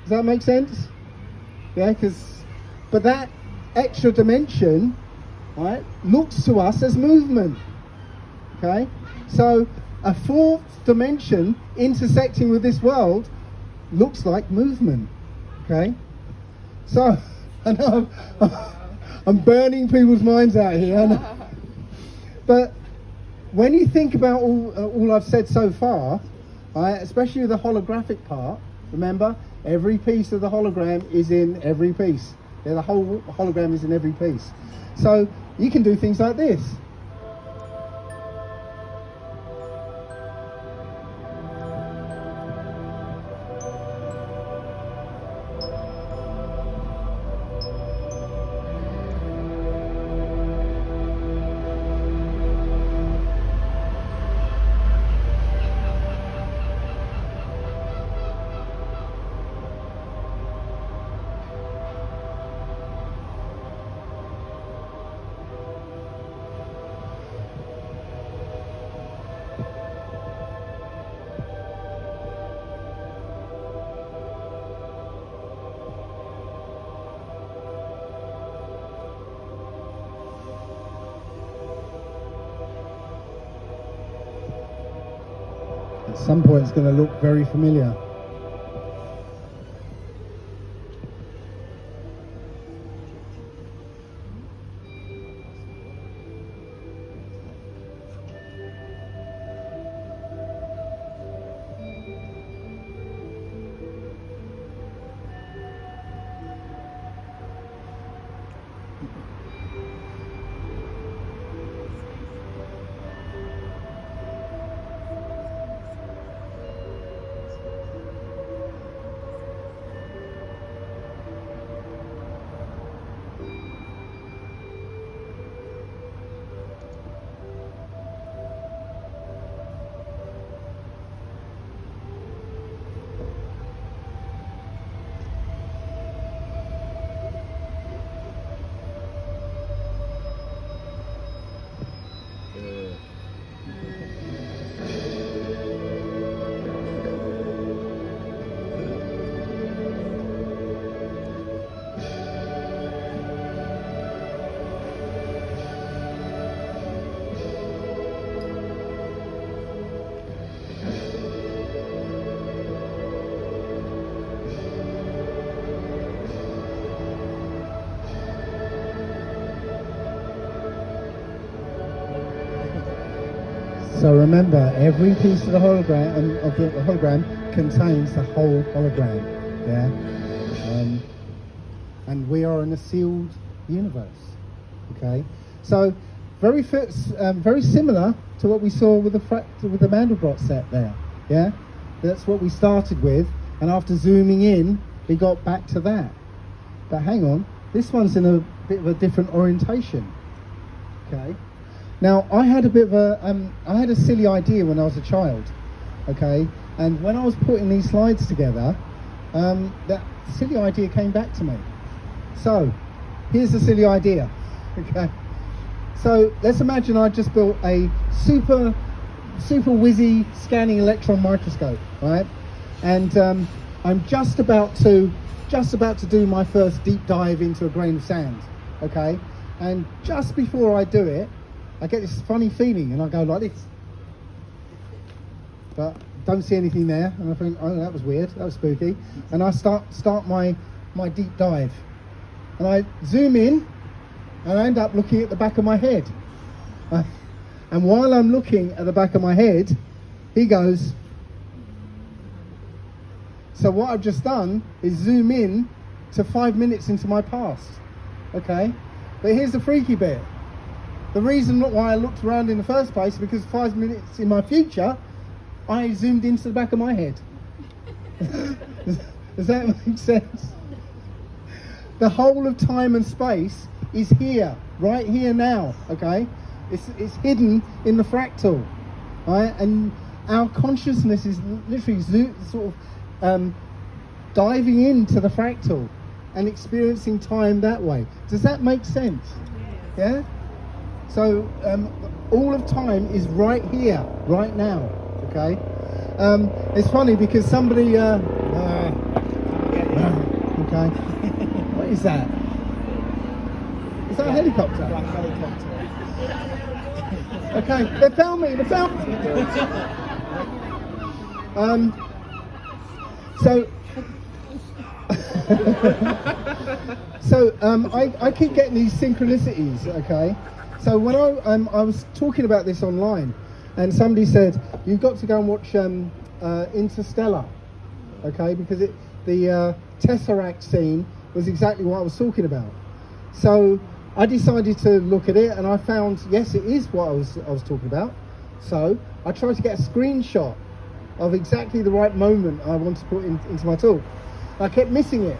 Does that make sense? Yeah, but that extra dimension, right, looks to us as movement. Okay, so a 4th dimension intersecting with this world looks like movement. Okay, so I know I'm burning people's minds out here, I know. But when you think about all I've said so far, right, especially with the holographic part, remember, every piece of the hologram is in every piece. Yeah, the whole hologram is in every piece. So you can do things like this. At some point it's going to look very familiar. So remember, every piece of the hologram contains the whole hologram. Yeah, and we are in a sealed universe. Okay, so very similar to what we saw with the Mandelbrot set there. Yeah, that's what we started with, and after zooming in, we got back to that. But hang on, this one's in a bit of a different orientation. Okay. Now, I had a silly idea when I was a child, okay? And when I was putting these slides together, that silly idea came back to me. So, here's the silly idea, okay? So, let's imagine I just built a super whizzy scanning electron microscope, right? And I'm just about to do my first deep dive into a grain of sand, okay? And just before I do it, I get this funny feeling, and I go like this, but don't see anything there, and I think, oh, that was weird, that was spooky, and I start my deep dive, and I zoom in, and I end up looking at the back of my head, and while I'm looking at the back of my head, he goes. So what I've just done is zoom in to 5 minutes into my past, okay? But here's the freaky bit. The reason why I looked around in the first place, because 5 minutes in my future, I zoomed into the back of my head. Does that make sense? The whole of time and space is here, right here now, okay? It's hidden in the fractal, right? And our consciousness is literally sort of diving into the fractal and experiencing time that way. Does that make sense? Yeah? So all of time is right here, right now, okay? It's funny because somebody, okay, what is that? Is that a helicopter? Okay, they found me. I keep getting these synchronicities, okay? So when I was talking about this online, and somebody said, you've got to go and watch Interstellar, okay? Because the Tesseract scene was exactly what I was talking about. So I decided to look at it, and I found, yes, it is what I was talking about. So I tried to get a screenshot of exactly the right moment I want to put into my talk. I kept missing it.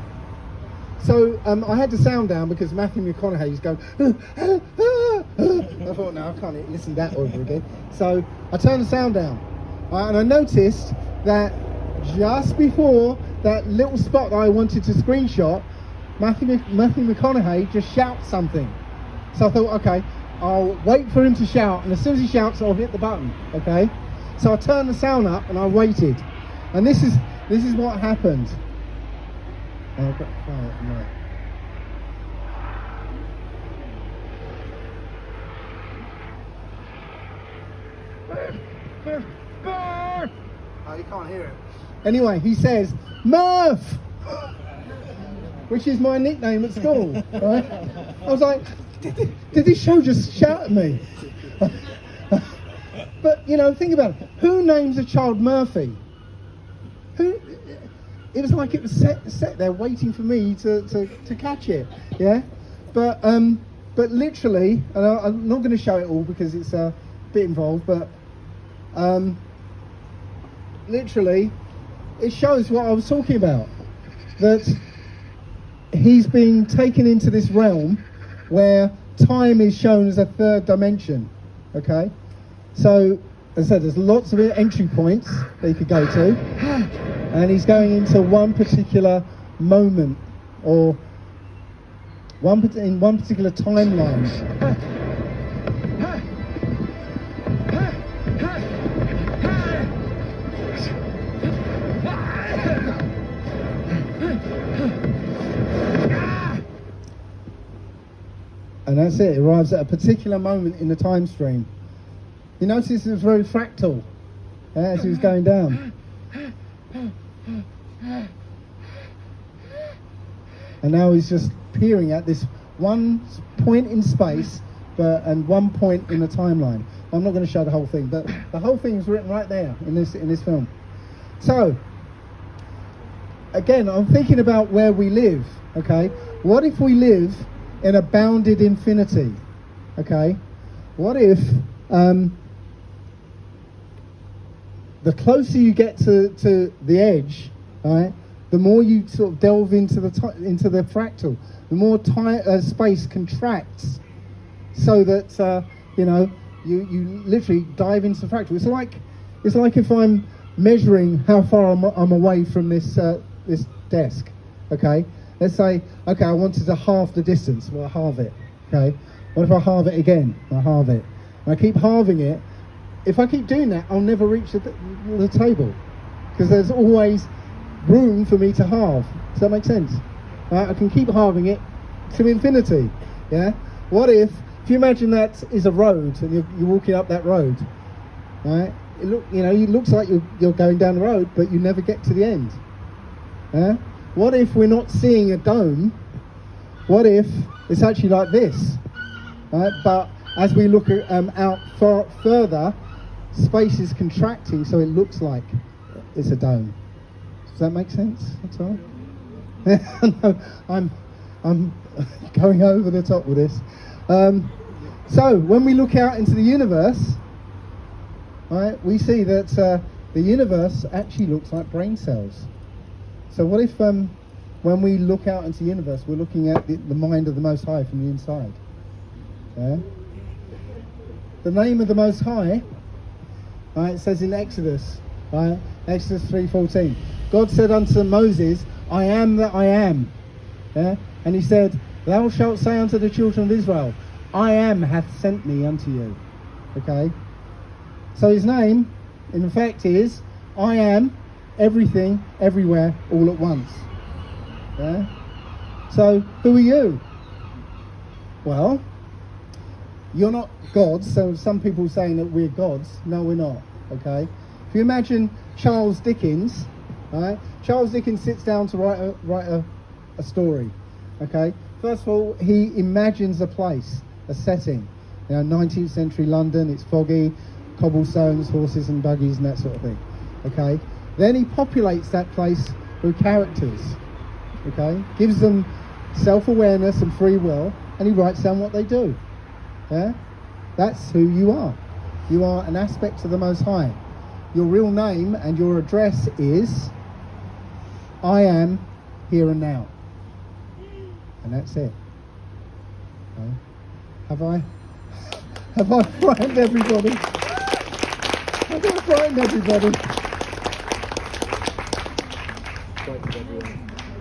So I had the sound down because Matthew McConaughey was going, I thought, no, I can't listen to that over again. So I turned the sound down. And I noticed that just before that little spot that I wanted to screenshot, Matthew McConaughey just shouts something. So I thought, okay, I'll wait for him to shout, and as soon as he shouts, I'll hit the button, okay? So I turned the sound up and I waited. And this is what happened. Oh, I've got quiet, Oh, you can't hear it. Anyway, he says, Murph! Which is my nickname at school, right? I was like, did this show just shout at me? But, you know, think about it. Who names a child Murphy? Who? It was like it was set there waiting for me to catch it, yeah? But literally, and I'm not going to show it all because it's a bit involved, but literally, it shows what I was talking about. That he's being taken into this realm where time is shown as a third dimension, okay? So, as I said, there's lots of entry points that he could go to, and he's going into one particular moment, or in one particular timeline. And that's it, it arrives at a particular moment in the time stream. You notice it was very fractal as he was going down. And now he's just peering at this one point in space and one point in the timeline. I'm not going to show the whole thing, but the whole thing is written right there in this film. So, again, I'm thinking about where we live, okay? What if we live in a bounded infinity, okay? What if the closer you get to the edge, right, the more you sort of delve into the fractal, the more space contracts, so that you know, you literally dive into the fractal. It's like if I'm measuring how far I'm away from this desk, okay? Let's say, okay, I wanted to halve the distance. Well, I halve it, okay? What if I halve it again? I halve it. And I keep halving it. If I keep doing that, I'll never reach the table, because there's always room for me to halve. Does that make sense? I can keep halving it to infinity, yeah? What if you imagine that is a road, and you're walking up that road, right? It looks like you're going down the road, but you never get to the end, yeah? What if we're not seeing a dome? What if it's actually like this, right? But as we look out further, space is contracting, so it looks like it's a dome. Does that make sense? That's all right. No, I'm going over the top with this. So when we look out into the universe, right, we see that the universe actually looks like brain cells. So what if when we look out into the universe, we're looking at the mind of the Most High from the inside? Yeah? The name of the Most High, right, it says in Exodus, right, Exodus 3:14, God said unto Moses, I am that I am. Yeah? And he said, thou shalt say unto the children of Israel, I am hath sent me unto you. Okay? So his name, in effect, is I am everything, everywhere, all at once. Yeah? So, who are you? Well, you're not gods, so some people saying that we're gods. No, we're not, okay? If you imagine Charles Dickens, right? Charles Dickens sits down to write a story, okay? First of all, he imagines a place, a setting. You know, 19th century London, it's foggy, cobblestones, horses and buggies and that sort of thing, okay? Then he populates that place with characters, okay? Gives them self-awareness and free will, and he writes down what they do, yeah? That's who you are. You are an aspect of the Most High. Your real name and your address is I am here and now. And that's it. Okay? Have I frightened everybody? Have I frightened everybody?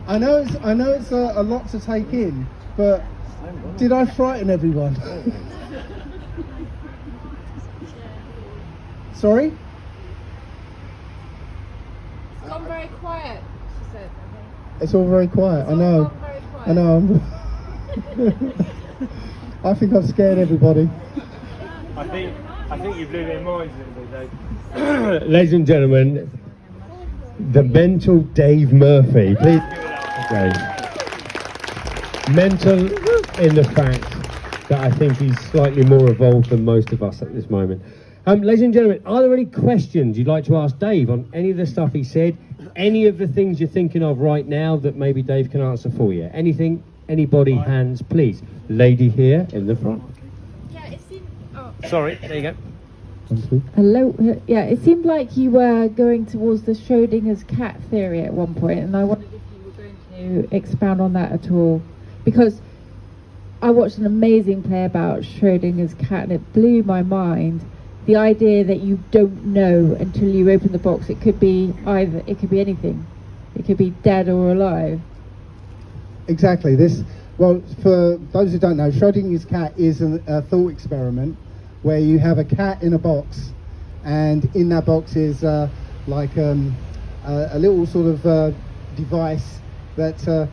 I know it's a lot to take in, but did I frighten everyone? Sorry? It's gone very quiet, she said, I think. It's all very quiet, It's I know. all gone very quiet. I know. I think I've scared everybody. I think you blew their minds a little bit, Dave. Ladies and gentlemen, The mental Dave Murphy. Please Dave. Mental in the fact that I think he's slightly more evolved than most of us at this moment. Ladies and gentlemen, are there any questions you'd like to ask Dave on any of the stuff he said? Any of the things you're thinking of right now that maybe Dave can answer for you? Anything? Anybody? Hands, please. Lady here in the front. Yeah, it seemed. Oh. Sorry, there you go. Hello. Yeah, it seemed like you were going towards the Schrodinger's cat theory at one point, and I wondered if you were going to expound on that at all, because I watched an amazing play about Schrodinger's cat, and it blew my mind. The idea that you don't know until you open the box. It could be anything. It could be dead or alive. Exactly. Well, for those who don't know, Schrodinger's cat is a thought experiment where you have a cat in a box, and in that box is a little sort of device that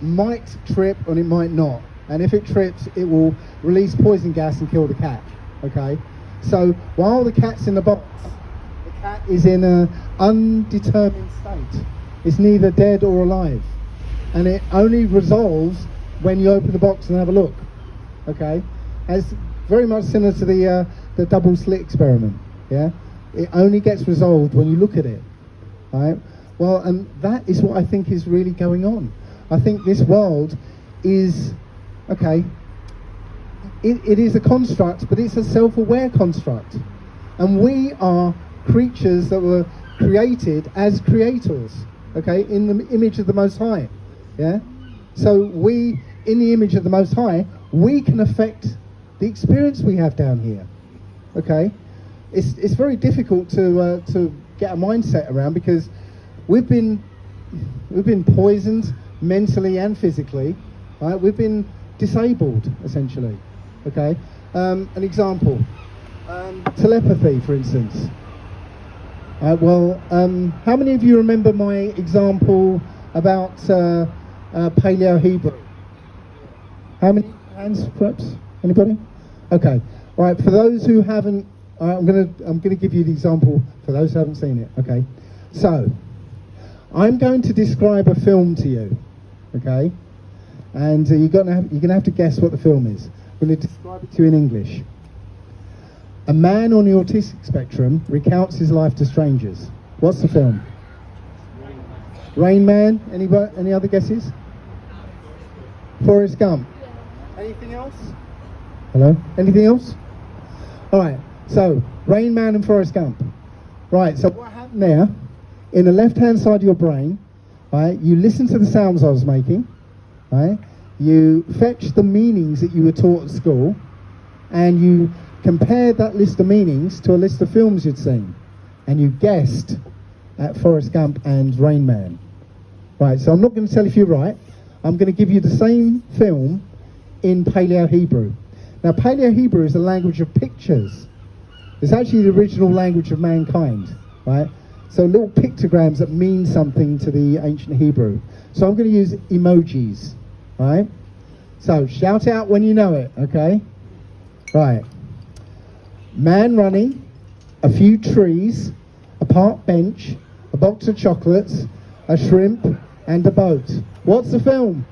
might trip and it might not. And if it trips, it will release poison gas and kill the cat. Okay. So while the cat's in the box, the cat is in an undetermined state. It's neither dead or alive, and it only resolves when you open the box and have a look. Okay, it's very much similar to the double slit experiment. Yeah, it only gets resolved when you look at it. Right. Well, and that is what I think is really going on. I think this world is okay. It is a construct, but it's a self-aware construct. And we are creatures that were created as creators, okay, in the image of the Most High, yeah? So we, in the image of the Most High, we can affect the experience we have down here, okay? It's very difficult to get a mindset around, because we've been poisoned mentally and physically, right? We've been disabled, essentially. Okay, an example, telepathy, for instance. How many of you remember my example about Paleo Hebrew? How many hands, perhaps? Anybody? Okay. All right. For those who haven't, I'm gonna give you the example for those who haven't seen it. Okay. So, I'm going to describe a film to you. Okay, and you're gonna have to guess what the film is. I'm going to describe it to you in English. A man on the autistic spectrum recounts his life to strangers. What's the film? Rain Man. Any other guesses? Forrest Gump. Anything else? Hello? Anything else? All right. So, Rain Man and Forrest Gump. Right. So what happened there? In the left-hand side of your brain, right? You listen to the sounds I was making, right? You fetch the meanings that you were taught at school, and you compared that list of meanings to a list of films you'd seen, and you guessed at Forrest Gump and Rain Man. Right, so I'm not going to tell if you're right. I'm going to give you the same film in Paleo Hebrew. Now, Paleo Hebrew is a language of pictures. It's actually the original language of mankind, right? So little pictograms that mean something to the ancient Hebrew. So I'm going to use emojis. Right? So shout out when you know it, okay? Right. Man running, a few trees, a park bench, a box of chocolates, a shrimp, and a boat. What's the film?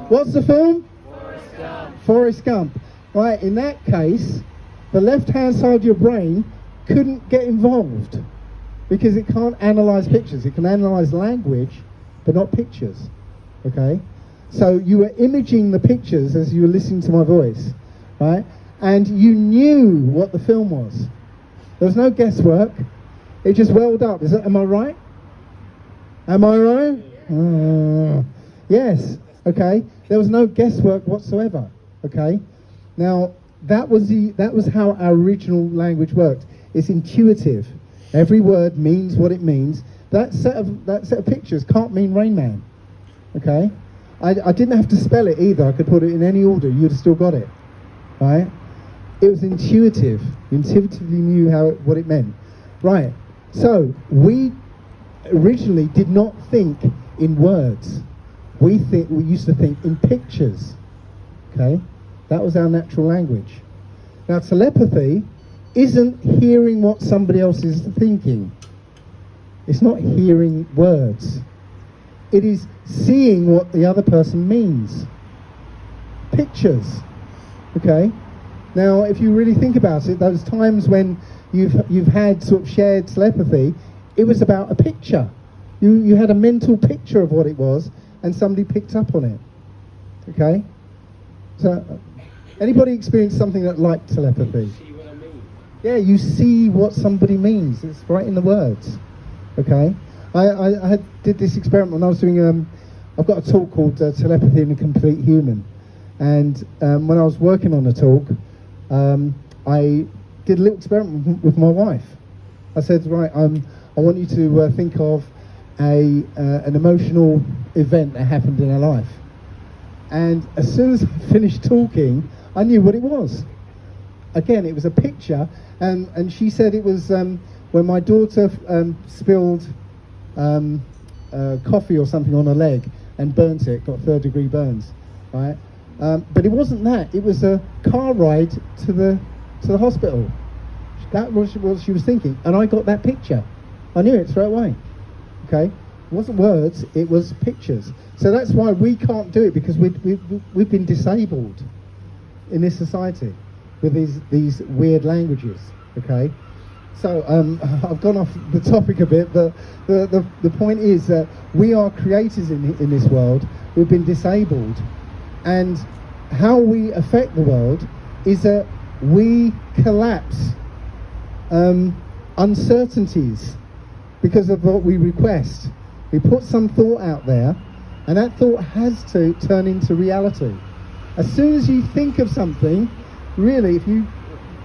What's the film? Forrest Gump. Forrest Gump. Right, in that case, the left-hand side of your brain couldn't get involved because it can't analyze pictures. It can analyze language, but not pictures, okay? So you were imaging the pictures as you were listening to my voice, right? And you knew what the film was. There was no guesswork. It just welled up. Am I right? Am I right? Yes. Okay. There was no guesswork whatsoever. Okay. Now that was how our original language worked. It's intuitive. Every word means what it means. That set of pictures can't mean Rain Man. Okay. I didn't have to spell it either. I could put it in any order. You'd have still got it, right? It was intuitive. You intuitively knew what it meant, right? So we originally did not think in words. We used to think in pictures. Okay, that was our natural language. Now telepathy isn't hearing what somebody else is thinking. It's not hearing words. It is seeing what the other person means. Pictures. Okay? Now, if you really think about it, those times when you've had sort of shared telepathy, it was about a picture. You had a mental picture of what it was, and somebody picked up on it. Okay? So, anybody experienced something like telepathy? See what I mean? Yeah, you see what somebody means. It's right in the words. Okay? I did this experiment when I was doing, I've got a talk called Telepathy in a Complete Human. And when I was working on the talk, I did a little experiment with my wife. I said, right, I want you to think of an emotional event that happened in her life. And as soon as I finished talking, I knew what it was. Again, it was a picture, and she said it was when my daughter spilled coffee or something on her leg and burnt it, got third-degree burns, right? But it wasn't that. It was a car ride to the hospital. That was what she was thinking, and I got that picture. I knew it straight away. Okay, it wasn't words; it was pictures. So that's why we can't do it, because we've been disabled in this society with these weird languages. Okay, so I've gone off the topic a bit, but the point is that we are creators in this world. We've been disabled, and how we affect the world is that we collapse uncertainties because of what we request. We put some thought out there, and that thought has to turn into reality. As soon as you think of something, really, if you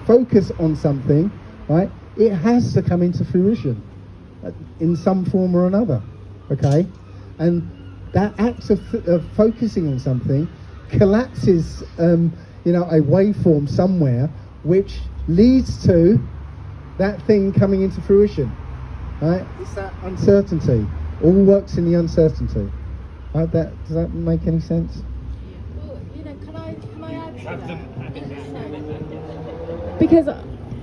focus on something, right, it has to come into fruition in some form or another. Okay, and that act of focusing on something collapses, a waveform somewhere, which leads to that thing coming into fruition. Right? It's that uncertainty. All works in the uncertainty. Does that make any sense? Well, can I add to that? Because,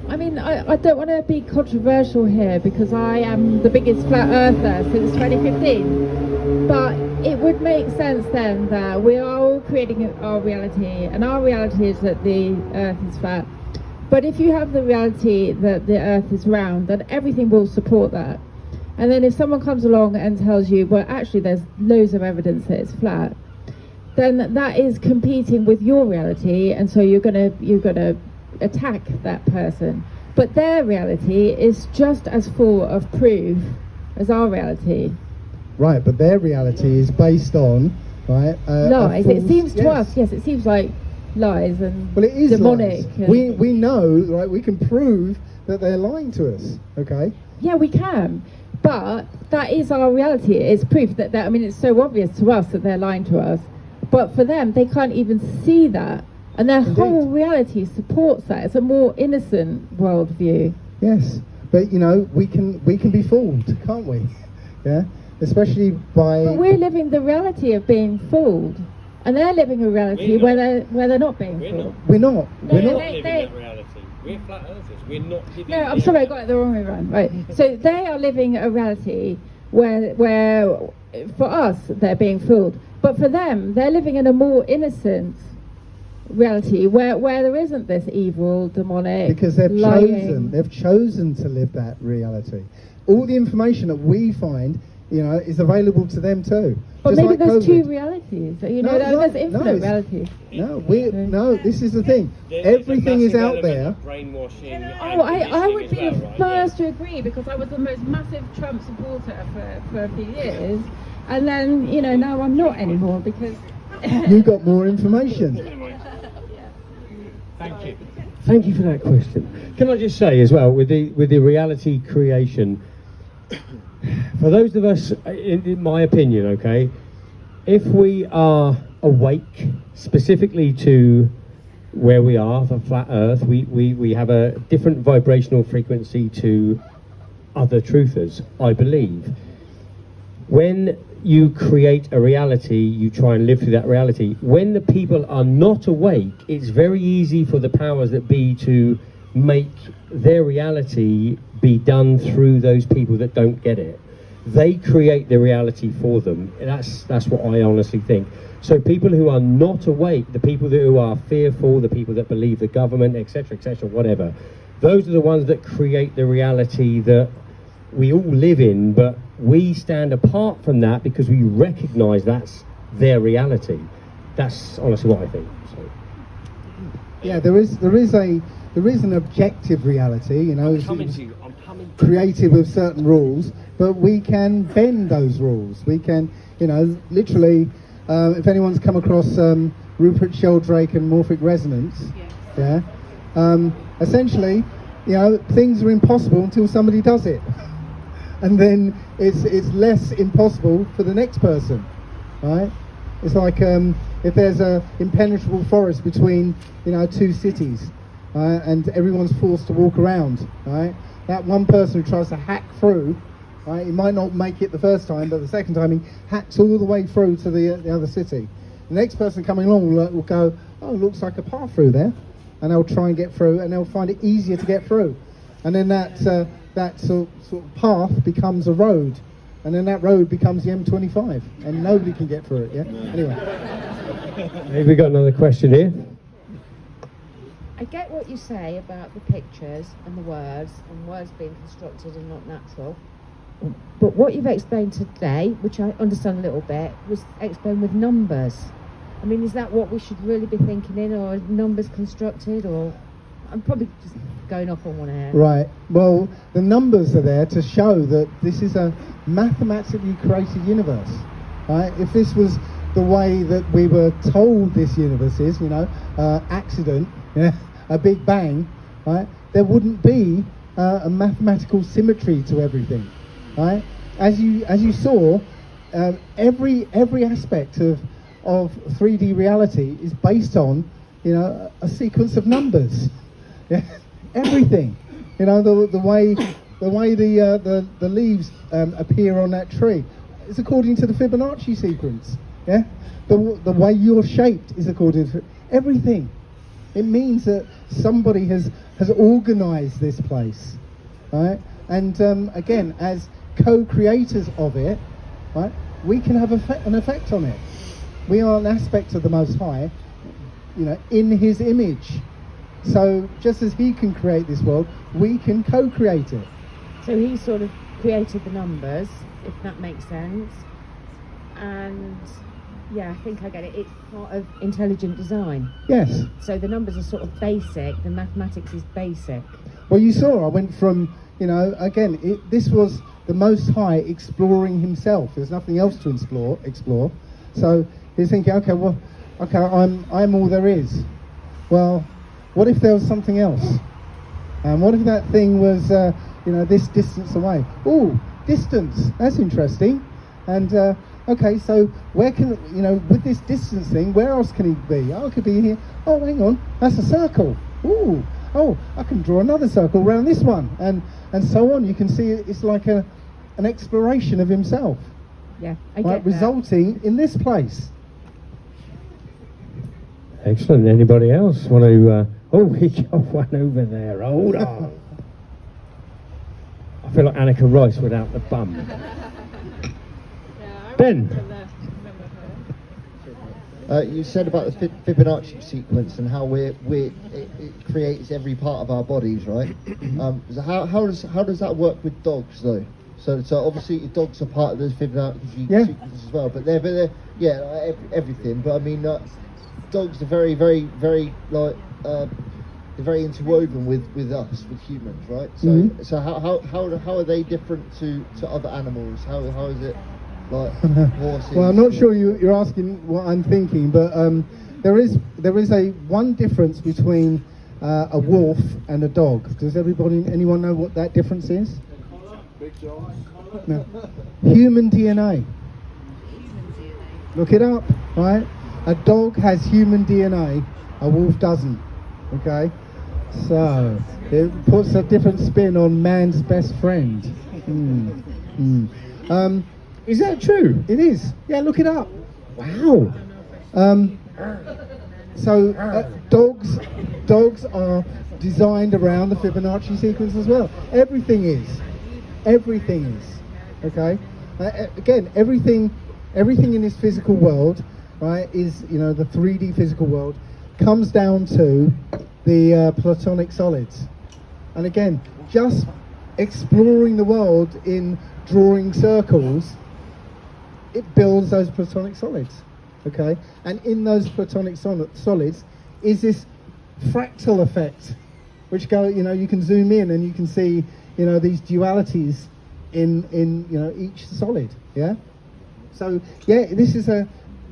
I mean, I don't want to be controversial here, because I am the biggest flat earther since 2015. But it would make sense then that we are all creating our reality, and our reality is that the earth is flat. But if you have the reality that the earth is round, then everything will support that. And then if someone comes along and tells you, well, actually there's loads of evidence that it's flat, then that is competing with your reality, and so you're gonna attack that person. But their reality is just as full of proof as our reality. Right, but their reality is based on, right, lies. It seems to yes. us, yes, it seems like lies and Well, it is demonic. lies. We know, right? We can prove that they're lying to us. Okay. Yeah, we can. But that is our reality. It's proof that I mean, it's so obvious to us that they're lying to us. But for them, they can't even see that. And their Indeed. whole reality supports that. It's a more innocent worldview. Yes, but we can be fooled, can't we? Yeah, especially by. But we're living the reality of being fooled. And they're living a reality where they're not being fooled. We're not. No, We're not. they- living that reality. We're flat earthers. We're not living. No, I'm sorry, I got it the wrong way around. Right. So they are living a reality where for us they're being fooled, but for them they're living in a more innocent reality where there isn't this evil, demonic. Because they've lying. chosen to live that reality. All the information that we find, is available to them too. But Just maybe like there's COVID. two realities. There's infinite it's- reality. No, this is the thing. Everything is out there. Brainwashing. Oh, I would be the first to agree, because I was the most massive Trump supporter for a few years, and then now I'm not anymore because You got more information. Thank you. Thank you for that question. Can I just say as well, with the reality creation, for those of us, in my opinion, okay, if we are awake specifically to where we are, the flat Earth, we have a different vibrational frequency to other truthers, I believe. When you create a reality, you try and live through that reality. When the people are not awake, it's very easy for the powers that be to make their reality be done through those people that don't get it. they create the reality for them. That's what I honestly think. So people who are not awake, the people who are fearful, the people that believe the government, etc., whatever, those are the ones that create the reality that we all live in, but we stand apart from that because we recognize that's their reality. That's honestly what I think. So. Yeah, there is an objective reality, you know, it's created with certain rules, but we can bend those rules. We can, you know, literally, if anyone's come across Rupert Sheldrake and morphic resonance, essentially, you know, things are impossible until somebody does it, and then it's less impossible for the next person, right? It's like if there's a impenetrable forest between, you know, two cities, and everyone's forced to walk around, right? That one person who tries to hack through, right, he might not make it the first time, but the second time he hacks all the way through to the other city. The next person coming along will go, oh, looks like a path through there, and they'll try and get through, and they'll find it easier to get through, and then that sort of path becomes a road, and then that road becomes the M25, and nobody can get through it. Yeah. Anyway, Maybe we got another question here. I get what you say about the pictures and the words being constructed and not natural. But what you've explained today, which I understand a little bit, was explained with numbers. I mean, is that what we should really be thinking in, or are numbers constructed, or... I'm probably just going off on one hair. right. Well, the numbers are there to show that this is a mathematically created universe, right? If this was the way that we were told this universe is, you know, accident, a big bang, right? There wouldn't be a mathematical symmetry to everything, right? As you saw, every aspect of 3D reality is based on, you know, a sequence of numbers. Yeah, everything. You know, the way the leaves appear on that tree is according to the Fibonacci sequence. Yeah, the way you're shaped is according to everything. It means that somebody has organised this place, right? And again, as co-creators of it, right, we can have an effect on it. We are an aspect of the Most High, you know, in His image. So just as He can create this world, we can co-create it. So he sort of created the numbers, if that makes sense. And yeah, I think I get it. It's part of intelligent design. Yes. So the numbers are sort of basic, the mathematics is basic. Well, you saw I went from, you know, again, this was the Most High exploring Himself. There's nothing else to explore. So he's thinking, okay, I'm all there is. Well, what if there was something else? And what if that thing was, you know, this distance away? Ooh, distance. That's interesting. And okay, so where can, you know, with this distance thing, where else can he be? Oh, it could be here. Oh, hang on, that's a circle. Ooh, oh, I can draw another circle around this one, and so on. You can see it's like an exploration of himself. Yeah, I get right, that. resulting in this place. Excellent. Anybody else want to? Oh, we got one over there. Hold on. I feel like Annika Rice without the bum. Ben. You said about the Fibonacci sequence and how it creates every part of our bodies, right? So how does that work with dogs though? So obviously dogs are part of the Fibonacci sequence as well, but they're everything. But I mean, dogs are very like they're very interwoven with us, with humans, right? So so how are they different to other animals? How is it? Like horses. Well, I'm not sure you're asking what I'm thinking, but there is a one difference between a wolf and a dog. Does anyone know what that difference is? No. Human DNA. Look it up, right? A dog has human DNA, a wolf doesn't. Okay, so it puts a different spin on man's best friend. Is that true? It is. Yeah, look it up. Wow. So dogs are designed around the Fibonacci sequence as well. Everything is. Okay. Again, everything in this physical world, right, is, the 3D physical world, comes down to the platonic solids. And again, just exploring the world in drawing circles, it builds those platonic solids, okay? And in those platonic solids is this fractal effect, which you can zoom in and you can see, these dualities in each solid, yeah? So, yeah, this is a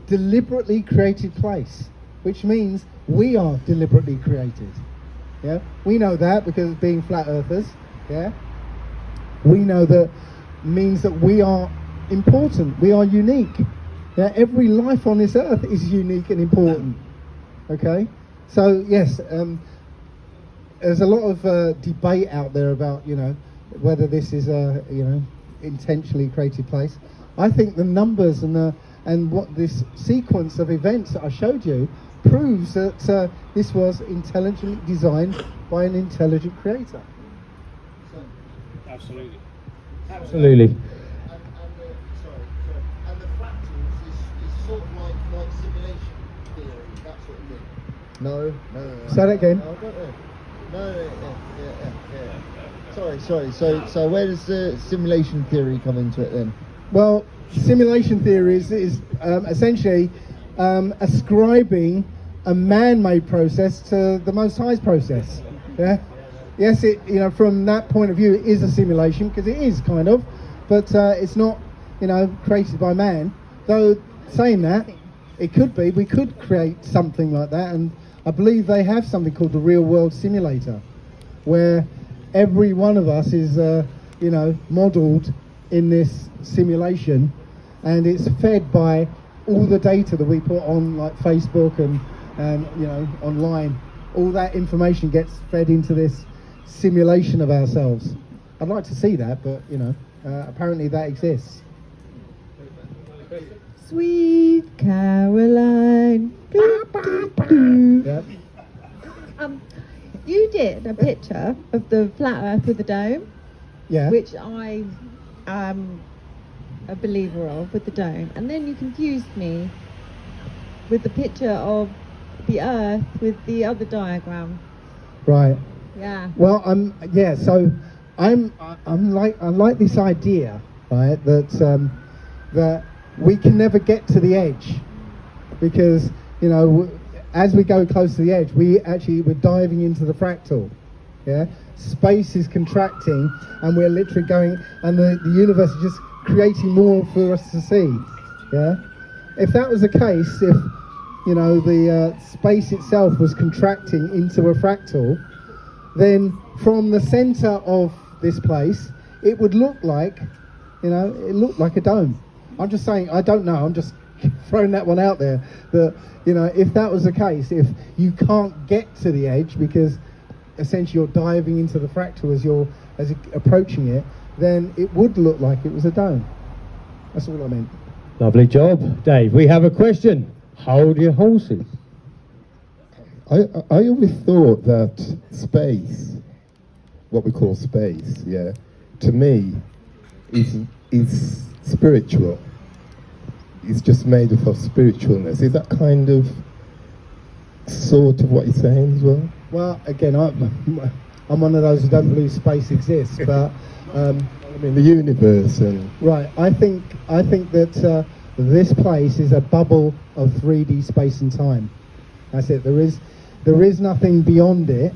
deliberately created place, which means we are deliberately created, yeah? We know that because of being flat earthers, yeah? We know that means that we are important, we are unique. Yeah? Every life on this earth is unique and important, okay? So, yes, there's a lot of debate out there about, whether this is a, intentionally created place. I think the numbers and what this sequence of events that I showed you proves that this was intelligently designed by an intelligent creator. Absolutely. Absolutely. And the fractals is sort of like simulation theory, that sort of thing. No. Say that again. No, I don't know. No, yeah. Sorry. So where does the simulation theory come into it then? Well, simulation theory is essentially ascribing a man-made process to the Most High's process. Yeah. Yes, it from that point of view it is a simulation because it is kind of, but it's not created by man. Though saying that, it could be. We could create something like that, and I believe they have something called the Real World Simulator, where every one of us is modelled in this simulation, and it's fed by all the data that we put on like Facebook and online. All that information gets fed into this simulation of ourselves. I'd like to see that, but apparently that exists. Sweet Caroline. Yep. You did a picture of the flat Earth with the dome, Yeah. which I am a believer of, with the dome, and then you confused me with the picture of the Earth with the other diagram. Right. Yeah. Well, I like this idea, right? That we can never get to the edge, because as we go close to the edge, we're diving into the fractal. Yeah, space is contracting, and we're literally going, and the universe is just creating more for us to see. Yeah, if that was the case, if the space itself was contracting into a fractal, then from the center of this place, it would look like, it looked like a dome. I'm just saying, I don't know, I'm just throwing that one out there, that, if that was the case, if you can't get to the edge because essentially you're diving into the fractal as you're approaching it, then it would look like it was a dome. That's all I meant. Lovely job, Dave. We have a question. Hold your horses. I always thought that space, what we call space, yeah, to me, is spiritual. It's just made up of spiritualness. Is that kind of sort of what you're saying as well? Well, again, I'm one of those who don't believe space exists, but I mean the universe and right. I think that this place is a bubble of 3D space and time. That's it. There is nothing beyond it,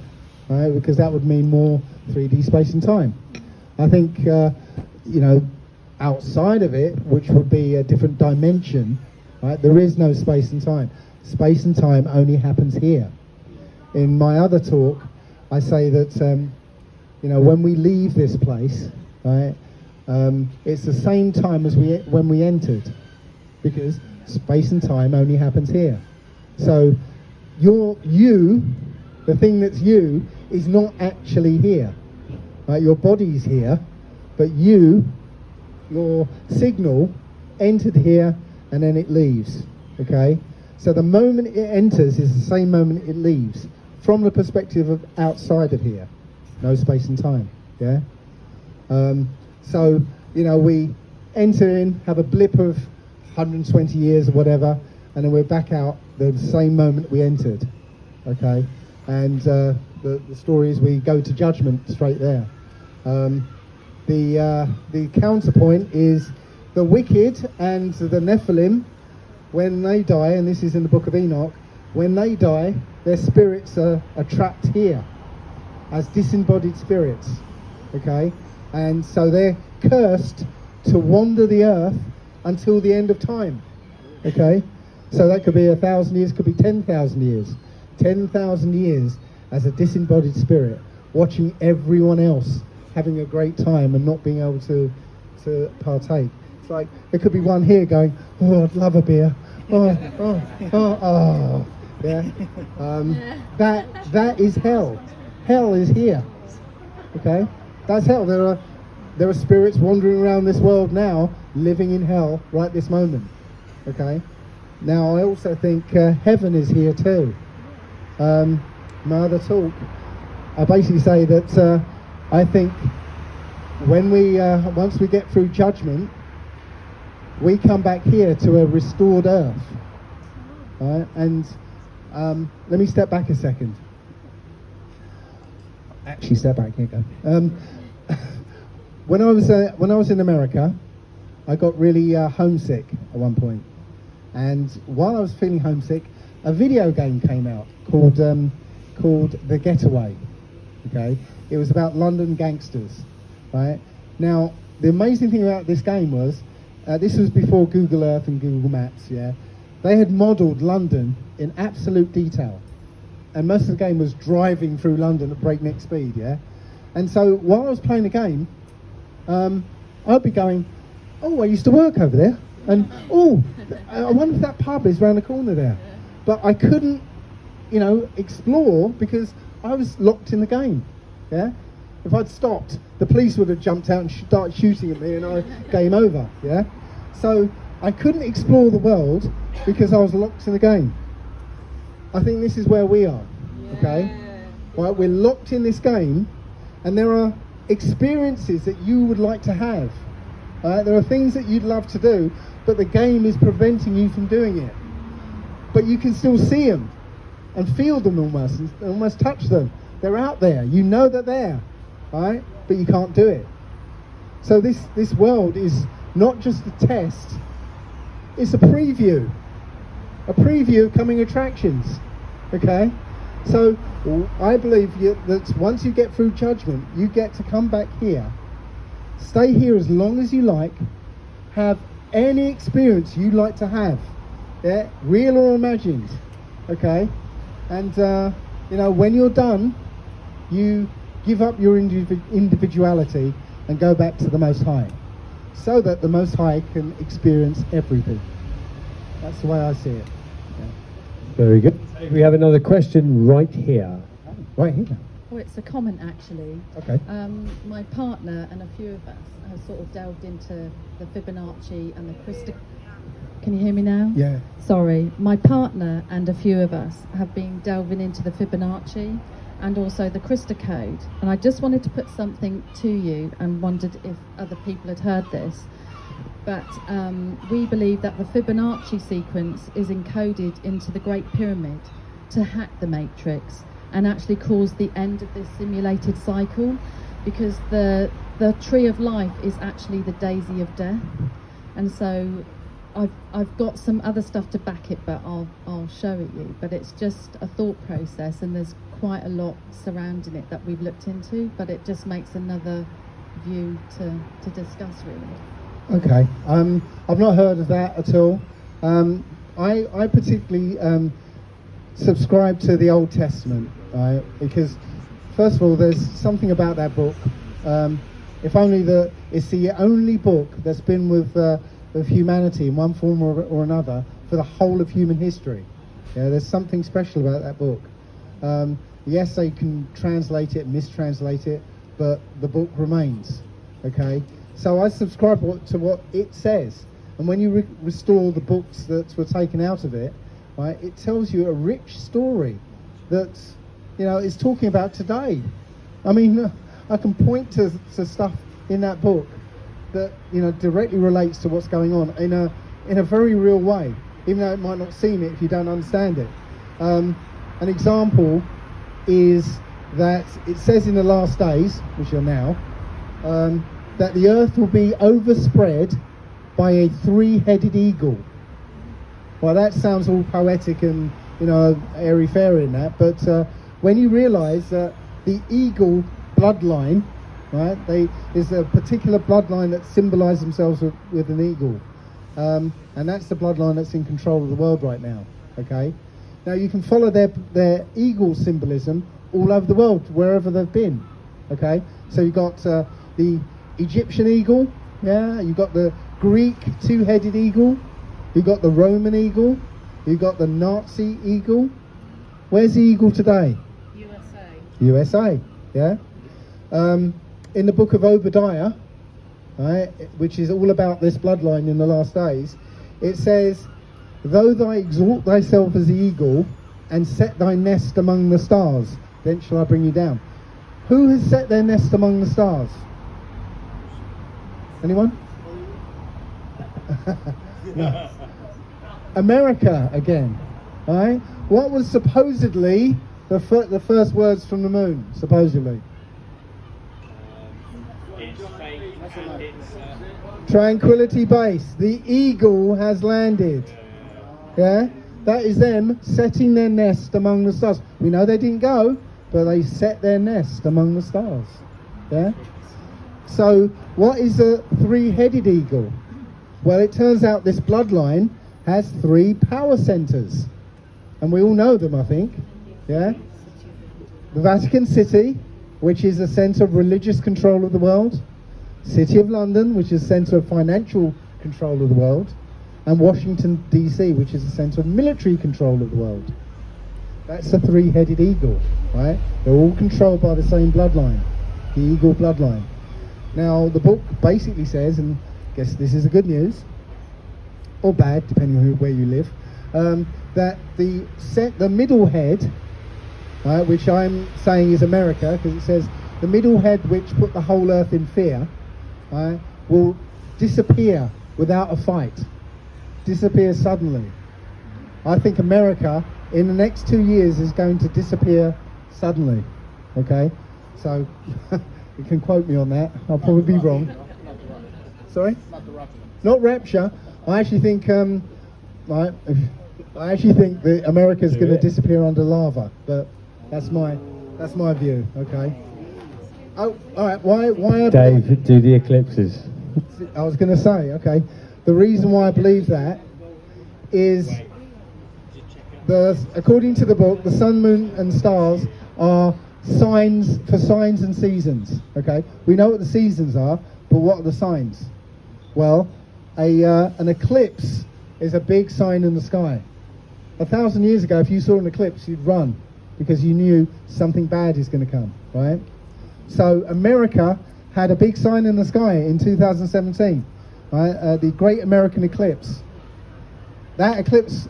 right? Because that would mean more 3D space and time. I think outside of it, which would be a different dimension, right? There is no space and time. Space and time only happens here. In my other talk, I say that when we leave this place, right, it's the same time as when we entered, because space and time only happens here. So the thing that's you, is not actually here. Right? Your body's here, but your signal entered here and then it leaves. Okay? So the moment it enters is the same moment it leaves, from the perspective of outside of here. No space and time. Yeah? So, enter in, have a blip of 120 years or whatever, and then we're back out the same moment we entered. Okay, and the story is we go to judgment straight there. The counterpoint is the wicked and the Nephilim, when they die, and this is in the book of Enoch, when they die, their spirits are trapped here as disembodied spirits. Okay, and so they're cursed to wander the earth until the end of time. Okay, so that could be 1,000 years, could be 10,000 years. 10,000 years as a disembodied spirit, watching everyone else having a great time and not being able to partake. It's like, there could be one here going, oh, I'd love a beer. Yeah. That is hell. Hell is here. Okay? That's hell. There are spirits wandering around this world now, living in hell right this moment. Okay? Now, I also think heaven is here too. My other talk, I basically say that I think when we once we get through judgment, we come back here to a restored earth. Right? And let me step back a second. Actually, step back. Here you go. When I was in America, I got really homesick at one point, and while I was feeling homesick, a video game came out called The Getaway. Okay, it was about London gangsters. Right now, the amazing thing about this game was this was before Google Earth and Google Maps. Yeah, they had modelled London in absolute detail, and most of the game was driving through London at breakneck speed. Yeah, and so while I was playing the game, I'd be going, oh, I used to work over there, and oh, I wonder if that pub is round the corner there. But I couldn't, explore because I was locked in the game. Yeah, if I'd stopped, the police would have jumped out and started shooting at me, and game over. Yeah, so I couldn't explore the world because I was locked in the game. I think this is where we are. Okay, right? We're locked in this game, and there are experiences that you would like to have. There are things that you'd love to do, but the game is preventing you from doing it. But you can still see them and feel them almost, and almost touch them. They're out there. You know they're there, right? But you can't do it. So this world is not just a test. It's a preview of coming attractions. Okay? So I believe that once you get through judgment, you get to come back here, stay here as long as you like, have any experience you'd like to have, yeah, real or imagined, okay? And when you're done, you give up your individuality and go back to the Most High, so that the Most High can experience everything. That's the way I see it. Yeah. Very good. We have another question right here. Right here. Oh, it's a comment actually. Okay. My partner and a few of us have sort of delved into the Fibonacci and the Christa. Can you hear me now? Yeah. Sorry. My partner and a few of us have been delving into the Fibonacci and also the Christa code. And I just wanted to put something to you and wondered if other people had heard this. But we believe that the Fibonacci sequence is encoded into the Great Pyramid to hack the Matrix and actually cause the end of this simulated cycle, because the Tree of Life is actually the Daisy of Death. And so I've got some other stuff to back it, but I'll show it you. But it's just a thought process, and there's quite a lot surrounding it that we've looked into, but it just makes another view to discuss really. Okay, I've not heard of that at all. I particularly subscribe to the Old Testament, right? Because first of all, there's something about that book. If only it's the only book that's been with humanity in one form or another for the whole of human history. Yeah, there's something special about that book. Yes, they can translate it, mistranslate it, but the book remains. Okay. So I subscribe to what it says, and when you restore the books that were taken out of it, right, it tells you a rich story that is talking about today. I mean, I can point to stuff in that book that directly relates to what's going on in a very real way, even though it might not seem it if you don't understand it. An example is that it says in the last days, which are now, that the earth will be overspread by a three-headed eagle. Well, that sounds all poetic and airy-fairy in that, but when you realise that the eagle bloodline, right, is a particular bloodline that symbolise themselves with an eagle, and that's the bloodline that's in control of the world right now. Okay, now you can follow their eagle symbolism all over the world, wherever they've been. Okay, so you've got the Egyptian eagle, yeah, you've got the Greek two-headed eagle, you've got the Roman eagle, you've got the Nazi eagle. Where's the eagle today? USA, yeah. In the book of Obadiah, right, which is all about this bloodline in the last days, it says, "Though thou exalt thyself as the eagle, and set thy nest among the stars, then shall I bring you down." Who has set their nest among the stars? Anyone? No. America again, right? What was supposedly the first words from the moon, supposedly? Tranquility Base. The eagle has landed. Yeah? That is them setting their nest among the stars. We know they didn't go, but they set their nest among the stars. Yeah? So, what is a three-headed eagle? Well, it turns out this bloodline has three power centers. And we all know them, I think. Yeah? The Vatican City, which is a center of religious control of the world. City of London, which is a center of financial control of the world. And Washington, D.C., which is a center of military control of the world. That's a three-headed eagle, right? They're all controlled by the same bloodline, the eagle bloodline. Now, the book basically says, and I guess this is the good news, or bad, depending on where you live, that the middle head, which I'm saying is America, because it says the middle head which put the whole earth in fear, will disappear without a fight, disappear suddenly. I think America in the next 2 years is going to disappear suddenly. Okay, so you can quote me on that. I'll probably be wrong. Sorry? Not rapture. I actually think that America is going to disappear under lava, but that's my view. Okay. Oh, all right. Why? Dave, do the eclipses. I was going to say, okay. The reason why I believe that is according to the book, the sun, moon, and stars are signs and seasons. Okay. We know what the seasons are, but what are the signs? Well, an eclipse is a big sign in the sky. 1,000 years ago, if you saw an eclipse, you'd run because you knew something bad is going to come, right? So America had a big sign in the sky in 2017, right? The Great American Eclipse. That eclipse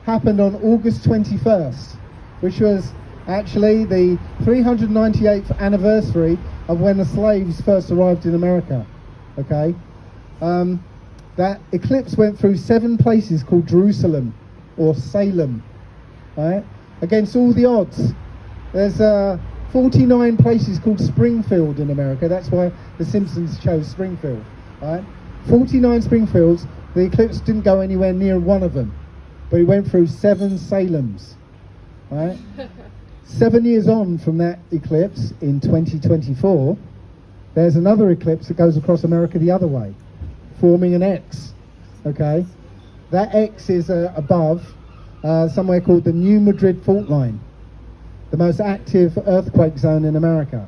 happened on August 21st, which was actually the 398th anniversary of when the slaves first arrived in America. Okay, that eclipse went through 7 places called Jerusalem or Salem, right? Against all the odds. There's 49 places called Springfield in America. That's why the Simpsons chose Springfield, right? 49 Springfields. The eclipse didn't go anywhere near one of them, but it went through 7 Salems, right? 7 years on from that eclipse in 2024, there's another eclipse that goes across America the other way, forming an X, okay? That X is above somewhere called the New Madrid Fault Line, the most active earthquake zone in America.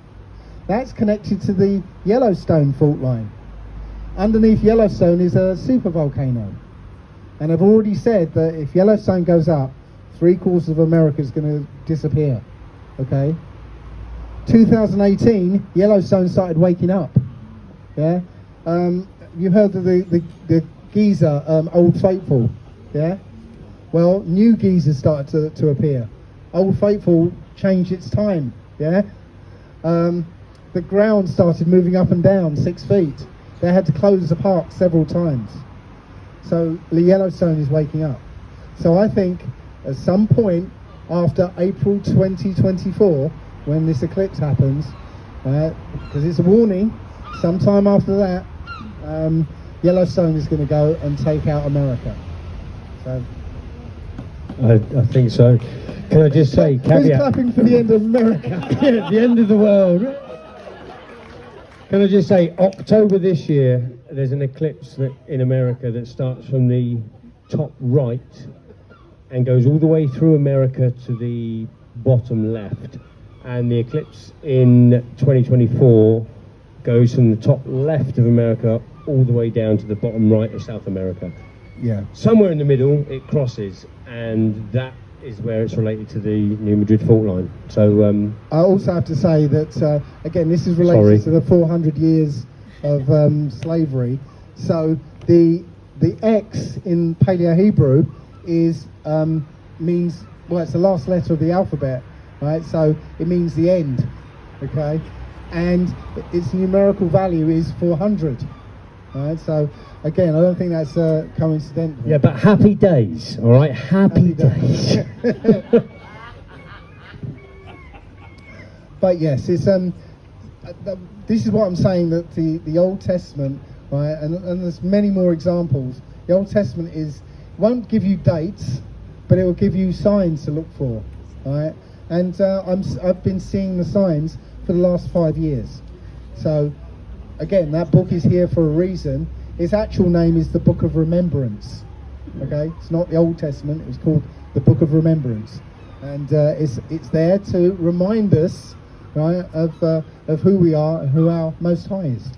That's connected to the Yellowstone Fault Line. Underneath Yellowstone is a supervolcano. And I've already said that if Yellowstone goes up, 3/4 of America is going to disappear, okay? 2018, Yellowstone started waking up, yeah? You heard of the geyser, Old Faithful, yeah? Well, new geysers started to appear. Old Faithful changed its time, yeah? The ground started moving up and down 6 feet. they had to close the park several times. So the Yellowstone is waking up. So I think at some point after April 2024, when this eclipse happens, because it's a warning, sometime after that, Yellowstone is going to go and take out America. So I think so. Can I just say, who's caveat? clapping for the end of America? Yeah, the end of the world. Can I just say, October this year, there's an eclipse in America that starts from the top right and goes all the way through America to the bottom left. And the eclipse in 2024 goes from the top left of America all the way down to the bottom right of South America. Yeah. Somewhere in the middle, it crosses, and that is where it's related to the New Madrid fault line. So I also have to say that, again, this is related to the 400 years of slavery. So the X in Paleo-Hebrew is means, well, it's the last letter of the alphabet, right? So it means the end, okay? And its numerical value is 400, right? So again, I don't think that's coincidental. yeah, but happy days, all right? Happy days. But yes, it's this is what I'm saying, that the Old Testament, right, and there's many more examples. The Old Testament won't give you dates, but it will give you signs to look for, right? And I've been seeing the signs for the last 5 years. So again, that book is here for a reason. Its actual name is the Book of Remembrance. Okay, it's not the Old Testament. It was called the Book of Remembrance, and it's there to remind us, right, of who we are and who our Most High is.